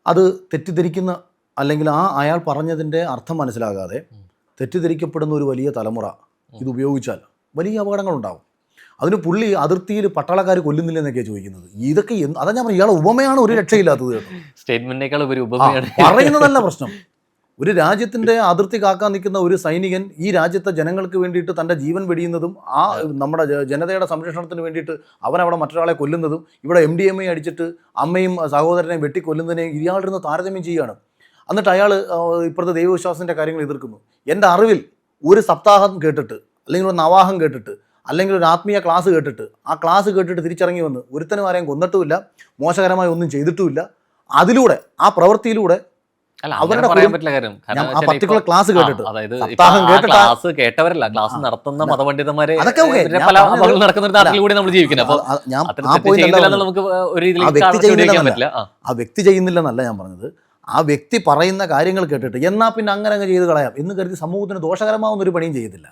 അത് തെറ്റിദ്ധരിക്കുന്ന, അല്ലെങ്കിൽ അയാൾ പറഞ്ഞതിൻ്റെ അർത്ഥം മനസ്സിലാകാതെ തെറ്റിദ്ധരിക്കപ്പെടുന്ന ഒരു വലിയ തലമുറ ഇത് ഉപയോഗിച്ചാൽ വലിയ അപകടങ്ങളുണ്ടാകും. അതിന് പുള്ളി അതിർത്തിയിൽ പട്ടാളക്കാർ കൊല്ലുന്നില്ലെന്നൊക്കെയാണ് ചോദിക്കുന്നത്. ഇതൊക്കെ അതാ ഞാൻ പറഞ്ഞു, ഇയാളെ ഉപമയാണ് ഒരു രക്ഷയില്ലാത്തത്. സ്റ്റേറ്റ്മെന്റിനേക്കാൾ ഒരു ഉപമയാണ് പറയുന്നതല്ല പ്രശ്നം. ഒരു രാജ്യത്തിൻ്റെ അതിർത്തി കാക്കാൻ നിൽക്കുന്ന ഒരു സൈനികൻ ഈ രാജ്യത്തെ ജനങ്ങൾക്ക് വേണ്ടിയിട്ട് തൻ്റെ ജീവൻ വെടിയുന്നതും നമ്മുടെ ജനതയുടെ സംരക്ഷണത്തിന് വേണ്ടിയിട്ട് അവനവിടെ മറ്റൊരാളെ കൊല്ലുന്നതും ഇവിടെ MDMA അടിച്ചിട്ട് അമ്മയും സഹോദരനെയും വെട്ടിക്കൊല്ലുന്നതിനെയും ഇയാളിരുന്ന് താരതമ്യം ചെയ്യുകയാണ്. എന്നിട്ട് അയാൾ ഇപ്പോഴത്തെ ദൈവവിശ്വാസത്തിൻ്റെ കാര്യങ്ങൾ എതിർക്കുന്നു. എൻ്റെ അറിവിൽ ഒരു സപ്താഹം കേട്ടിട്ട്, അല്ലെങ്കിൽ ഒരു നവാഹം കേട്ടിട്ട്, അല്ലെങ്കിൽ ഒരു ആത്മീയ ക്ലാസ് കേട്ടിട്ട്, ആ ക്ലാസ് കേട്ടിട്ട് തിരിച്ചിറങ്ങി വന്ന് ഒരുത്തനും ആരെയും കൊന്നിട്ടുമില്ല, മോശകരമായി ഒന്നും ചെയ്തിട്ടുമില്ല. അതിലൂടെ, ആ പ്രവൃത്തിയിലൂടെ അവരുടെ പർട്ടിക്കുലർ ക്ലാസ് കേട്ടിട്ട്, ക്ലാസ് കേട്ടവരല്ല, ക്ലാസ് നടത്തുന്ന മതപണ്ഡിതന്മാരെ നടക്കുന്ന ഒരു നാട്ടിലൂടെ നമ്മൾ ജീവിക്കുന്നത്. ആ വ്യക്തി ചെയ്യുന്നില്ലെന്നല്ല ഞാൻ പറഞ്ഞത്. ആ വ്യക്തി പറയുന്ന കാര്യങ്ങൾ കേട്ടിട്ട് എന്നാൽ പിന്നെ അങ്ങനെ ചെയ്ത് കളയാം എന്ന് കരുതി സമൂഹത്തിന് ദോഷകരമാവുന്ന ഒരു പണിയും ചെയ്യത്തില്ല.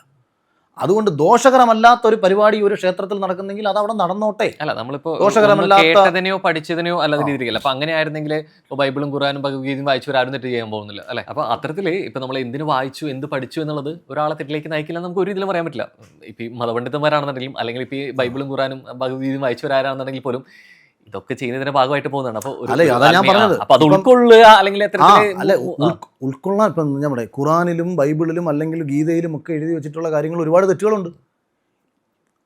അതുകൊണ്ട് ദോഷകരമല്ലാത്തൊരു പരിപാടി ഒരു ക്ഷേത്രത്തിൽ നടക്കുന്നെങ്കിൽ അത് അവിടെ നടന്നോട്ടെ. അല്ല, നമ്മളിപ്പോ കേട്ടതിനെയോ പഠിച്ചതിനെയോ അല്ലാത്ത രീതിയിലല്ല. അപ്പൊ അങ്ങനെ ആയിരുന്നെങ്കിൽ ഇപ്പൊ ബൈബിളും ഖുറാനും ഭഗവത്ഗീതയും വായിച്ചവരാരും തെറ്റ് ചെയ്യാൻ പോകുന്നില്ല അല്ലെ. അപ്പൊ അത്തരത്തില് ഇപ്പൊ നമ്മൾ എന്തിനു വായിച്ചു, എന്ത് പഠിച്ചു എന്നുള്ളത് ഒരാളെ തെറ്റിലേക്ക് നയിക്കില്ല നമുക്ക് ഒരു ഇതിലും പറയാൻ പറ്റില്ല. ഇപ്പൊ ഈ മതപണ്ഡിതന്മാരാണെന്നുണ്ടെങ്കിലും, അല്ലെങ്കിൽ ഇപ്പൊ ഈ ബൈബിളും ഖുറാനും ഭഗവത്ഗീതയും വായിച്ചവരാരാണെന്നുണ്ടെങ്കിൽ പോലും ഇതൊക്കെ ചെയ്യുന്നതിന്റെ ഭാഗമായിട്ട് പോകുന്നതാണ്. അപ്പൊ അത് ഉൾക്കൊള്ളുക, അല്ലെങ്കിൽ ഉൾക്കൊള്ളാൻ ഇപ്പം നമ്മുടെ ഖുറാനിലും ബൈബിളിലും അല്ലെങ്കിൽ ഗീതയിലും ഒക്കെ എഴുതി വെച്ചിട്ടുള്ള കാര്യങ്ങൾ ഒരുപാട് തെറ്റുകളുണ്ട്.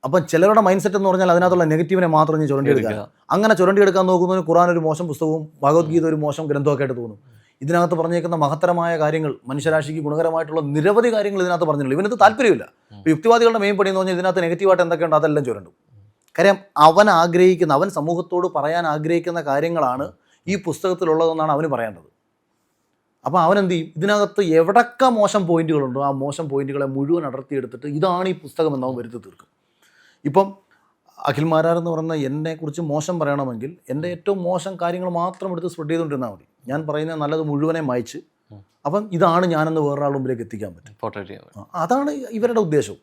അപ്പം ചിലരുടെ മൈൻഡ് സെറ്റ് എന്ന് പറഞ്ഞാൽ അതിനകത്തുള്ള നെഗറ്റീവിനെ മാത്രം ചുരണ്ടിയെടുക്കുക. അങ്ങനെ ചുരണ്ടിയെടുക്കാൻ നോക്കുന്നതിന് ഖുറാൻ ഒരു മോശം പുസ്തകവും ഭഗവത്ഗീത ഒരു മോശം ഗ്രന്ഥമൊക്കെ ആയിട്ട് തോന്നും. ഇതിനകത്ത് പറഞ്ഞേക്കുന്ന മഹത്തരമായ കാര്യങ്ങൾ, മനുഷ്യരാശിക്ക് ഗുണകരമായിട്ടുള്ള നിരവധി കാര്യങ്ങൾ ഇതിനകത്ത് പറഞ്ഞിട്ടുള്ളൂ. ഇവനത് താല്പര്യമില്ല. ഇപ്പോൾ യുക്തിവാദികളുടെ മെയിൻ പണി എന്ന് പറഞ്ഞാൽ ഇതിനകത്ത് നെഗറ്റീവായിട്ട് എന്തൊക്കെയുണ്ട് അതെല്ലാം ചുരണ്ടും. കാര്യം അവൻ സമൂഹത്തോട് പറയാൻ ആഗ്രഹിക്കുന്ന കാര്യങ്ങളാണ് ഈ പുസ്തകത്തിലുള്ളതെന്നാണ് അവന് പറയേണ്ടത്. അപ്പോൾ അവനെന്ത് ചെയ്യും? ഇതിനകത്ത് എവിടൊക്കെ മോശം പോയിന്റുകളുണ്ടോ ആ മോശം പോയിന്റുകളെ മുഴുവൻ അടർത്തിയെടുത്തിട്ട് ഇതാണ് ഈ പുസ്തകം എന്നവൻ വരുത്തി തീർക്കും. ഇപ്പം അഖിൽ മാരാർ എന്ന് പറയുന്ന എന്നെക്കുറിച്ച് മോശം പറയണമെങ്കിൽ എൻ്റെ ഏറ്റവും മോശം കാര്യങ്ങൾ മാത്രം എടുത്ത് സ്പ്രെഡ് ചെയ്തുകൊണ്ടിരുന്നാൽ മതി. ഞാൻ പറയുന്ന നല്ലത് മുഴുവനെ മായ്ച്ച് അപ്പം ഇതാണ് ഞാനെന്ന് വേറൊരാളുടെ മുമ്പിലേക്ക് എത്തിക്കാൻ പറ്റും. അതാണ് ഇവരുടെ ഉദ്ദേശവും.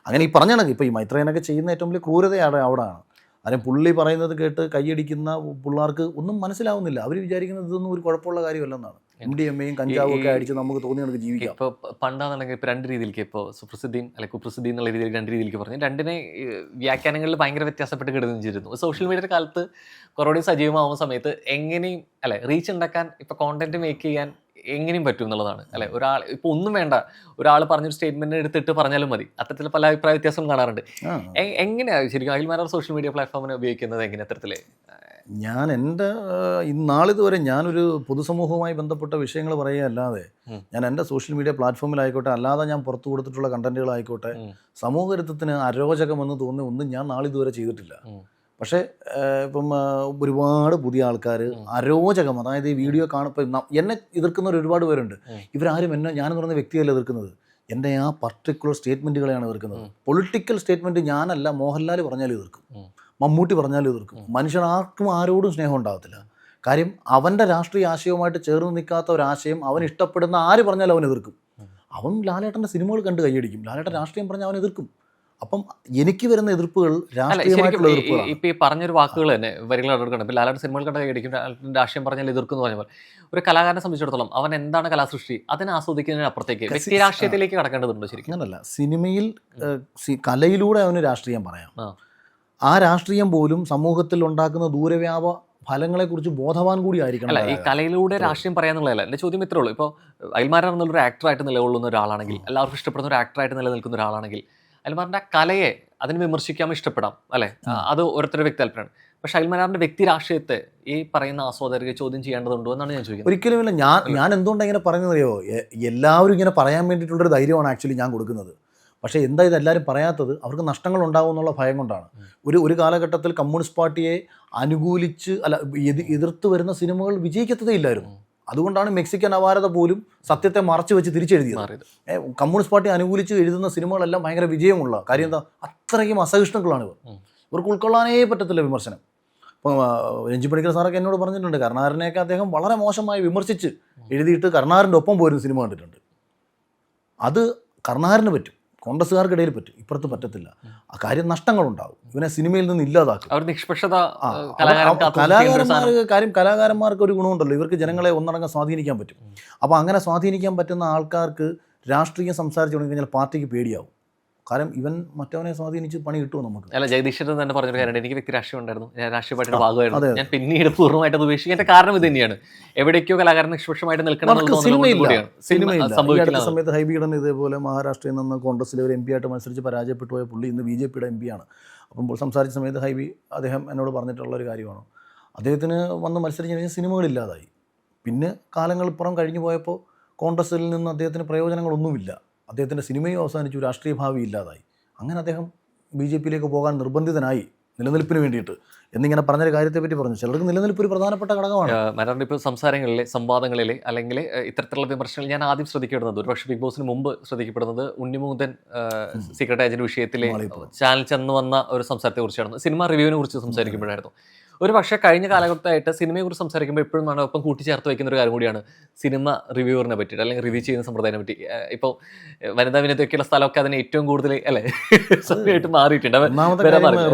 അങ്ങനെ ഈ പറഞ്ഞാണെങ്കിൽ ഇപ്പോൾ ഈ മൈത്രേയനൊക്കെ ചെയ്യുന്ന ഏറ്റവും വലിയ ക്രൂരതയാണ് അവിടെയാണ്. അതിന് പുള്ളി പറയുന്നത് കേട്ട് കൈയടിക്കുന്ന പിള്ളേർക്ക് ഒന്നും മനസ്സിലാവുന്നില്ല. അവർ വിചാരിക്കുന്നത് ഇതൊന്നും ഒരു കുഴപ്പമുള്ള കാര്യമല്ലെന്നാണ്. MDMA കഞ്ചാവും ഒക്കെ അടിച്ച് നമുക്ക് തോന്നി നമുക്ക് ജീവിക്കാം. ഇപ്പോൾ പണ്ടാണെന്നുണ്ടെങ്കിൽ ഇപ്പോൾ രണ്ട് രീതിയിലേക്ക്, ഇപ്പോൾ സുപ്രസിദ്ധിയും അല്ലെങ്കിൽ കുപ്രസിദ്ധി എന്നുള്ള രീതിയിൽ രണ്ട് രീതിയിലേക്ക് പറഞ്ഞു. രണ്ടിനെ വ്യാഖ്യാനങ്ങളിൽ ഭയങ്കര വ്യത്യാസപ്പെട്ട് കിടന്നിരുന്നു. സോഷ്യൽ മീഡിയയുടെ കാലത്ത് കുറച്ചുകൂടി സജീവമാവുന്ന സമയത്ത് എങ്ങനെയും റീച്ച് ഉണ്ടാക്കാൻ ഇപ്പോൾ കോണ്ടന്റ് മേക്ക് ചെയ്യാൻ എങ്ങനെയും പറ്റും എന്നുള്ളതാണ് അല്ലെ. ഒരാൾ ഇപ്പോൾ ഒന്നും വേണ്ട, ഒരാൾ പറഞ്ഞൊരു സ്റ്റേറ്റ്മെന്റ് എടുത്തിട്ട് പറഞ്ഞാലും മതി. അത്തരത്തിൽ പല അഭിപ്രായ വ്യത്യാസവും കാണാറുണ്ട്. എങ്ങനെയാണ് ശരിക്കും അഖിൽ മാരാർ സോഷ്യൽ മീഡിയ പ്ലാറ്റ്ഫോമിനെ ഉപയോഗിക്കുന്നത്? എങ്ങനെ അത്തരത്തില്? ഞാൻ എൻ്റെ നാളിതുവരെ ഞാനൊരു പൊതുസമൂഹവുമായി ബന്ധപ്പെട്ട വിഷയങ്ങൾ പറയുകയല്ലാതെ ഞാൻ എൻ്റെ സോഷ്യൽ മീഡിയ പ്ലാറ്റ്ഫോമിലായിക്കോട്ടെ, അല്ലാതെ ഞാൻ പുറത്തു കൊടുത്തിട്ടുള്ള കണ്ടന്റുകളായിക്കോട്ടെ, സമൂഹവിരുദ്ധത്തിന് അരോചകമെന്ന് തോന്നുന്ന ഒന്നും ഞാൻ നാളിതുവരെ ചെയ്തിട്ടില്ല. പക്ഷേ ഇപ്പം ഒരുപാട് പുതിയ ആൾക്കാർ അരോചകം, അതായത് ഈ വീഡിയോ കാണുമ്പോൾ എന്നെ എതിർക്കുന്നവർ ഒരുപാട് പേരുണ്ട്. ഇവരാരും ഞാനെന്ന് പറയുന്ന വ്യക്തിയല്ല എതിർക്കുന്നത്, എൻ്റെ ആ പർട്ടിക്കുലർ സ്റ്റേറ്റ്മെൻറ്റുകളെയാണ് എതിർക്കുന്നത്. പൊളിറ്റിക്കൽ സ്റ്റേറ്റ്മെൻറ്റ് ഞാനല്ല, മോഹൻലാൽ പറഞ്ഞാലും എതിർക്കും, മമ്മൂട്ടി പറഞ്ഞാലും എതിർക്കും. മനുഷ്യൻ ആർക്കും ആരോടും സ്നേഹം ഉണ്ടാകത്തില്ല. കാര്യം അവൻ്റെ രാഷ്ട്രീയ ആശയവുമായിട്ട് ചേർന്ന് നിൽക്കാത്ത ഒരാശയം അവൻ ഇഷ്ടപ്പെടുന്ന ആര് പറഞ്ഞാലും അവൻ എതിർക്കും. അവൻ ലാലേട്ടൻ്റെ സിനിമകൾ കണ്ട് കൈയടിക്കും, ലാലേട്ടൻ രാഷ്ട്രീയം പറഞ്ഞാൽ അവൻ എതിർക്കും. അപ്പം എനിക്ക് വരുന്ന എതിർപ്പുകൾ രാഷ്ട്രീയമായിട്ടുള്ള എതിർപ്പുകളാണ്. ഇപ്പൊ ഈ പറഞ്ഞൊരു വാക്കുകൾ തന്നെ വരികൾ എടുക്കണം. ഇപ്പൊ ലാലേട്ടൻ സിനിമകൾ കണ്ട കൈയടിക്കും, രാഷ്ട്രീയം പറഞ്ഞാൽ എതിർക്കും എന്ന് പറഞ്ഞ പോലെ ഒരു കലാകാരനെ സംബന്ധിച്ചിടത്തോളം അവൻ എന്താണ് കലാസൃഷ്ടി അതിനെ ആസ്വദിക്കുന്നതിന് അപ്പുറത്തേക്ക് വ്യക്തി രാഷ്ട്രീയത്തിലേക്ക് കടക്കേണ്ടതുണ്ട്. ശരിക്കും അങ്ങനല്ല, സിനിമയിൽ കലയിലൂടെ അവന് രാഷ്ട്രീയം പറയാം. ആ രാഷ്ട്രീയം പോലും സമൂഹത്തിൽ ഉണ്ടാക്കുന്ന ദൂരവ്യാപ ഫലങ്ങളെക്കുറിച്ച് ബോധവാൻ കൂടി ആയിരിക്കണം. അല്ല, ഈ കലയിലൂടെ രാഷ്ട്രീയം പറയാന്നുള്ളതല്ല എൻ്റെ ചോദ്യം. ഇത്രേ ഉള്ളൂ. ഇപ്പോൾ അയൽമാരൻ എന്നുള്ളൊരു ആക്ടറായിട്ട് നിലകൊള്ളുന്ന ഒരാളാണെങ്കിൽ, എല്ലാവർക്കും ഇഷ്ടപ്പെടുന്ന ഒരു ആക്ടറായിട്ട് നിലനിൽക്കുന്ന ഒരാളാണെങ്കിൽ, അയൽമാറിൻ്റെ കലയെ അതിന് വിമർശിക്കാം, ഇഷ്ടപ്പെടാം, അല്ലേ? അത് ഓരോരുത്തരുടെ വ്യക്തി താല്പര്യമാണ്. പക്ഷെ അയൽമാരാറിന്റെ വ്യക്തി രാഷ്ട്രീയത്തെ ഈ പറയുന്ന ആസ്വാദകരെ ചോദ്യം ചെയ്യേണ്ടതുണ്ടോ എന്നാണ് ഞാൻ ചോദിക്കുന്നത്. ഒരിക്കലുമില്ല. ഞാൻ എന്തുകൊണ്ടാണ് ഇങ്ങനെ പറയുന്നതറിയോ, എല്ലാവരും ഇങ്ങനെ പറയാൻ വേണ്ടിയിട്ടുള്ളൊരു ധൈര്യമാണ് ആക്ച്വലി ഞാൻ കൊടുക്കുന്നത്. പക്ഷേ എന്താ ഇതെല്ലാവരും പറയാത്തത്, അവർക്ക് നഷ്ടങ്ങൾ ഉണ്ടാവും എന്നുള്ള ഭയം കൊണ്ടാണ്. ഒരു കാലഘട്ടത്തിൽ കമ്മ്യൂണിസ്റ്റ് പാർട്ടിയെ അനുകൂലിച്ച് എതിർത്ത് വരുന്ന സിനിമകൾ വിജയിക്കത്തതേ ഇല്ലായിരുന്നു. അതുകൊണ്ടാണ് മെക്സിക്കൻ അപാരത പോലും സത്യത്തെ മറച്ചു വെച്ച് തിരിച്ചെഴുതിയത്. കമ്മ്യൂണിസ്റ്റ് പാർട്ടി അനുകൂലിച്ച് എഴുതുന്ന സിനിമകളെല്ലാം ഭയങ്കര വിജയമുള്ള കാര്യം എന്താ, അത്രയും അസഹിഷ്ണുക്കളാണ് ഇവർക്ക് ഉൾക്കൊള്ളാനേ പറ്റത്തില്ല വിമർശനം. ഇപ്പം രഞ്ജി പണിക്കർ സാറൊക്കെ എന്നോട് പറഞ്ഞിട്ടുണ്ട്, കരുണാകരനെയൊക്കെ അദ്ദേഹം വളരെ മോശമായി വിമർശിച്ച് എഴുതിയിട്ട് കരുണാകരൻ്റെ ഒപ്പം പോരുന്ന സിനിമ കണ്ടിട്ടുണ്ട്. അത് കരുണാകരന് പറ്റും, കോൺഗ്രസ്സുകാർക്കിടയിൽ പറ്റും, ഇപ്പുറത്ത് പറ്റത്തില്ല. ആ കാര്യം നഷ്ടങ്ങളുണ്ടാവും, ഇവനെ സിനിമയിൽ നിന്ന് ഇല്ലാതാക്കും. കലാകാരന്മാർക്ക് ഒരു ഗുണമുണ്ടല്ലോ, ഇവർക്ക് ജനങ്ങളെ ഒന്നടങ്കം സ്വാധീനിക്കാൻ പറ്റും. അപ്പോൾ അങ്ങനെ സ്വാധീനിക്കാൻ പറ്റുന്ന ആൾക്കാർക്ക് രാഷ്ട്രീയം സംസാരിച്ചു തുടങ്ങി കഴിഞ്ഞാൽ പാർട്ടിക്ക് പേടിയാവും. കാരണം ഇവൻ മറ്റവനെ സ്വാധീനിച്ച് പണി കിട്ടുമോ നമുക്ക്? അല്ല, ജഗദീശ്വരൻ തന്നെ പറഞ്ഞൊരു കാര്യം, എനിക്ക് വ്യക്തി രാഷ്ട്രീയം ഉണ്ടായിരുന്നു, ഞാൻ രാഷ്ട്രീയ പാർട്ടിയുടെ ഭാഗമായിരുന്നു, ഞാൻ പിന്നീട് പൂർണ്ണമായിട്ട് അത് ഉപേക്ഷിക്കാൻ കാരണം ഇത് തന്നെയാണ്. എവിടേക്കോ കലാകാരൻ നിഷ്പക്ഷമായിട്ട് നിൽക്കണം. സമയത്ത് ഹൈബീഡൻ ഇതേപോലെ മഹാരാഷ്ട്രയിൽ നിന്ന് കോൺഗ്രസിലെ ഒരു MP ആയിട്ട് മത്സരിച്ച് പരാജയപ്പെട്ടു പോയ പുള്ളി ഇന്ന് BJPയുടെ MP ആണ്. അപ്പം സംസാരിച്ച സമയത്ത് അദ്ദേഹം എന്നോട് പറഞ്ഞിട്ടുള്ള ഒരു കാര്യമാണ്, അദ്ദേഹത്തിന് വന്ന് മത്സരിച്ച് കഴിഞ്ഞാൽ സിനിമകളില്ലാതായി. പിന്നെ കാലങ്ങളിപ്പുറം കഴിഞ്ഞു പോയപ്പോൾ കോൺഗ്രസിൽ നിന്ന് അദ്ദേഹത്തിന് പ്രയോജനങ്ങളൊന്നുമില്ല, അദ്ദേഹത്തിൻ്റെ സിനിമയും അവസാനിച്ചു, രാഷ്ട്രീയ ഭാവി ഇല്ലാതായി. അങ്ങനെ അദ്ദേഹം BJPയിലേക്ക് പോകാൻ നിർബന്ധിതനായി നിലനിൽപ്പിന് വേണ്ടിയിട്ട് എന്നിങ്ങനെ പറഞ്ഞൊരു കാര്യത്തെപ്പറ്റി പറഞ്ഞു. ചിലർക്ക് നിലനിൽപ്പ് ഒരു പ്രധാനപ്പെട്ട ഘടകമാണ്. മലയാളം ഇപ്പോൾ സംസാരങ്ങളിലെ, സംവാദങ്ങളിലെ അല്ലെങ്കിൽ ഇത്തരത്തിലുള്ള വിമർശനങ്ങൾ ഞാൻ ആദ്യം ശ്രദ്ധിക്കപ്പെടുന്നത്, ഒരുപക്ഷെ ബിഗ് ബോസിന് മുമ്പ് ശ്രദ്ധിക്കപ്പെടുന്നത് ഉണ്ണിമുകുന്ദൻ സീക്രട്ട് ഏജന്റ് വിഷയത്തിലെ ചാനൽ ചെന്ന് വന്ന ഒരു സംസാരത്തെ കുറിച്ചാണ്, സിനിമ റിവ്യൂവിനെ കുറിച്ച് സംസാരിക്കുമ്പോഴായിരുന്നു. ഒരു പക്ഷേ കഴിഞ്ഞ കാലഘട്ടമായിട്ട് സിനിമയെക്കുറിച്ച് സംസാരിക്കുമ്പോൾ എപ്പോഴും നമ്മൾ ഒപ്പം കൂട്ടിച്ചേർത്ത് വയ്ക്കുന്ന ഒരു കാര്യം കൂടിയാണ് സിനിമ റിവ്യൂവറിനെ പറ്റിയിട്ട്, അല്ലെങ്കിൽ റിവ്യൂ ചെയ്യുന്ന സമ്പ്രദായത്തിനെ പറ്റി. ഇപ്പോൾ വനിതാ വിനോദമൊക്കെയുള്ള സ്ഥലമൊക്കെ അതിന് ഏറ്റവും കൂടുതൽ അല്ലേ സമയമായിട്ട് മാറിയിട്ടുണ്ട്.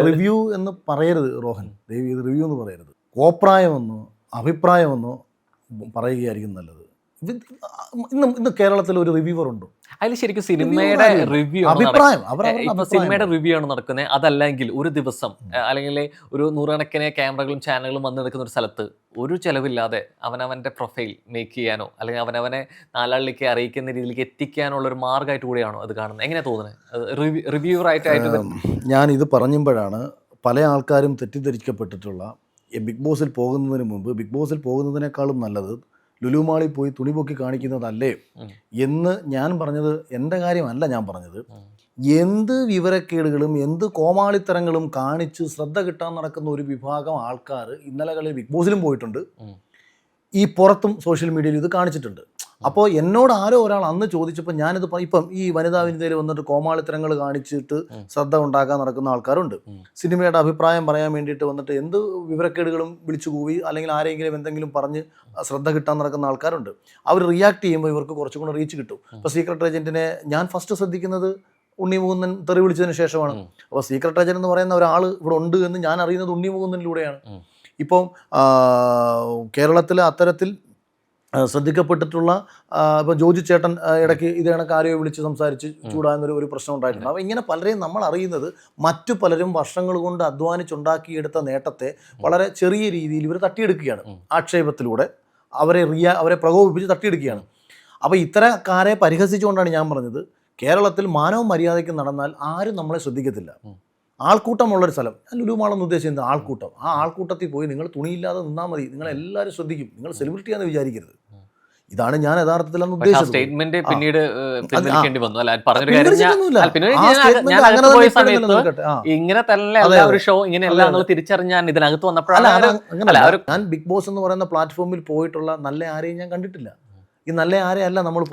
റിവ്യൂ എന്ന് പറയരുത് റോഹൻ, ഇത് റിവ്യൂ എന്ന് പറയരുത്, കോപ്രായമെന്നോ അഭിപ്രായമെന്നോ പറയുകയായിരിക്കും നല്ലത്. ഇന്ന് കേരളത്തിൽ ഒരു റിവ്യൂവർ ഉണ്ടോ? അതിൽ ശരിക്കും സിനിമയുടെ റിവ്യൂ ഇപ്പൊ സിനിമയുടെ റിവ്യൂ ആണ് നടക്കുന്നത്. അതല്ലെങ്കിൽ ഒരു ദിവസം അല്ലെങ്കിൽ ഒരു നൂറുകണക്കിന് ക്യാമറകളും ചാനലുകളും വന്ന് നിൽക്കുന്ന ഒരു സ്ഥലത്ത് ഒരു ചെലവില്ലാതെ അവനവൻ്റെ പ്രൊഫൈൽ മേക്ക് ചെയ്യാനോ അല്ലെങ്കിൽ അവനവനെ നാലാളിലേക്ക് അറിയിക്കുന്ന രീതിയിലേക്ക് എത്തിക്കാനുള്ള ഒരു മാർഗ്ഗമായിട്ട് കൂടിയാണോ അത് കാണുന്നത്? എങ്ങനെയാണ് തോന്നുന്നത് റിവ്യൂവറായിട്ട്? ഞാനിത് പറഞ്ഞപ്പോഴാണ് പല ആൾക്കാരും തെറ്റിദ്ധരിക്കപ്പെട്ടിട്ടുള്ള ബിഗ് ബോസിൽ പോകുന്നതിന് മുമ്പ് ബിഗ് ബോസിൽ പോകുന്നതിനേക്കാളും നല്ലത് ലുലുമാളിൽ പോയി തുണി പൊക്കി കാണിക്കുന്നതല്ലേ എന്ന് ഞാൻ പറഞ്ഞത്. എൻ്റെ കാര്യമല്ല ഞാൻ പറഞ്ഞത്. എന്ത് വിവരക്കേടുകളും എന്ത് കോമാളിത്തരങ്ങളും കാണിച്ച് ശ്രദ്ധ കിട്ടാൻ നടക്കുന്ന ഒരു വിഭാഗം ആൾക്കാർ ഇന്നലകളിൽ ബിഗ് ബോസിലും പോയിട്ടുണ്ട്, ഈ പുറത്തും സോഷ്യൽ മീഡിയയിൽ ഇത് കാണിച്ചിട്ടുണ്ട്. അപ്പോൾ എന്നോട് ആരോ ഒരാൾ അന്ന് ചോദിച്ചപ്പോൾ ഞാനിത് ഇപ്പം ഈ വനിതാ വിനിതയിൽ വന്നിട്ട് കോമാളിത്തരങ്ങൾ കാണിച്ചിട്ട് ശ്രദ്ധ ഉണ്ടാക്കാൻ നടക്കുന്ന ആൾക്കാരുണ്ട്. സിനിമയുടെ അഭിപ്രായം പറയാൻ വേണ്ടിയിട്ട് വന്നിട്ട് എന്ത് വിവരക്കേടുകളും വിളിച്ചു കൂവി അല്ലെങ്കിൽ ആരെങ്കിലും എന്തെങ്കിലും പറഞ്ഞ് ശ്രദ്ധ കിട്ടാൻ നടക്കുന്ന ആൾക്കാരുണ്ട്. അവർ റിയാക്ട് ചെയ്യുമ്പോൾ ഇവർക്ക് കുറച്ചും കൂടെ റീച്ച് കിട്ടും. ഇപ്പോൾ സീക്രട്ട് ഏജൻറ്റിനെ ഞാൻ ഫസ്റ്റ് ശ്രദ്ധിക്കുന്നത് ഉണ്ണിമുകുന്ദൻ തെറി വിളിച്ചതിന് ശേഷമാണ്. അപ്പോൾ സീക്രട്ട് ഏജൻറ്റ് എന്ന് പറയുന്ന ഒരാൾ ഇവിടെ ഉണ്ട് എന്ന് ഞാൻ അറിയുന്നത് ഉണ്ണിമുകുന്ദനിലൂടെയാണ്. ഇപ്പം കേരളത്തിൽ അത്തരത്തിൽ ശ്രദ്ധിക്കപ്പെട്ടിട്ടുള്ള ഇപ്പോൾ ജോജി ചേട്ടൻ ഇടയ്ക്ക് ഇത് കണക്ക് ആരെയോ വിളിച്ച് സംസാരിച്ച് ചൂടാകുന്നൊരു പ്രശ്നം ഉണ്ടായിട്ടുണ്ട്. അപ്പോൾ ഇങ്ങനെ പലരെയും നമ്മൾ അറിയുന്നത് മറ്റു പലരും വർഷങ്ങൾ കൊണ്ട് അധ്വാനിച്ചുണ്ടാക്കിയെടുത്ത നേട്ടത്തെ വളരെ ചെറിയ രീതിയിൽ ഇവർ തട്ടിയെടുക്കുകയാണ്, ആക്ഷേപത്തിലൂടെ അവരെ പ്രകോപിപ്പിച്ച് തട്ടിയെടുക്കുകയാണ്. അപ്പോൾ ഇത്തരക്കാരെ പരിഹസിച്ചുകൊണ്ടാണ് ഞാൻ പറഞ്ഞത്, കേരളത്തിൽ മാനവും മര്യാദയ്ക്ക് നടന്നാൽ ആരും നമ്മളെ ശ്രദ്ധിക്കത്തില്ല. ആൾക്കൂട്ടമുള്ളൊരു സ്ഥലം, ഞാൻ ലുലുമാളെന്ന് ഉദ്ദേശിക്കുന്നത് ആൾക്കൂട്ടം. ആ ആൾക്കൂട്ടത്തിൽ പോയി നിങ്ങൾ തുണിയില്ലാതെ നിന്നാൽ മതി, നിങ്ങളെല്ലാവരും ശ്രദ്ധിക്കും. നിങ്ങൾ സെലിബ്രിറ്റിയാണെന്ന് വിചാരിക്കരുത്. ഇതാണ് ഞാൻ യഥാർത്ഥത്തിൽ അന്ന് പക്ഷേ ആ ഉദ്ദേശിച്ചത്. സ്റ്റേറ്റ്മെന്റ് പിന്നീട് പിൻവലിക്കേണ്ടി വന്നു. അല്ല പറഞ്ഞൊരു കാര്യം പിൻവലിച്ചിട്ടൊന്നുമില്ല. പിന്നീട് ആ statement ഞാൻ അങ്ങനെ അകത്ത് പോയ തന്നെ ഇപ്പോഴും സമയത്ത് നിലനിൽക്കട്ടെ. ഇങ്ങനെ തന്നെ എല്ലാ ഒരു ഷോ ഇങ്ങനെയല്ല എന്നുള്ളത് തിരിച്ചറിഞ്ഞ് ഞാൻ ഇതിനകത്ത് വന്നപ്പോഴാണ് ഞാൻ ബിഗ് ബോസ് എന്ന് പറയുന്ന പ്ലാറ്റ്ഫോമിൽ പോയിട്ടുള്ള നല്ല ആരെയും ഞാൻ കണ്ടിട്ടില്ല. ഈ നല്ല ആരെയല്ല നമ്മൾ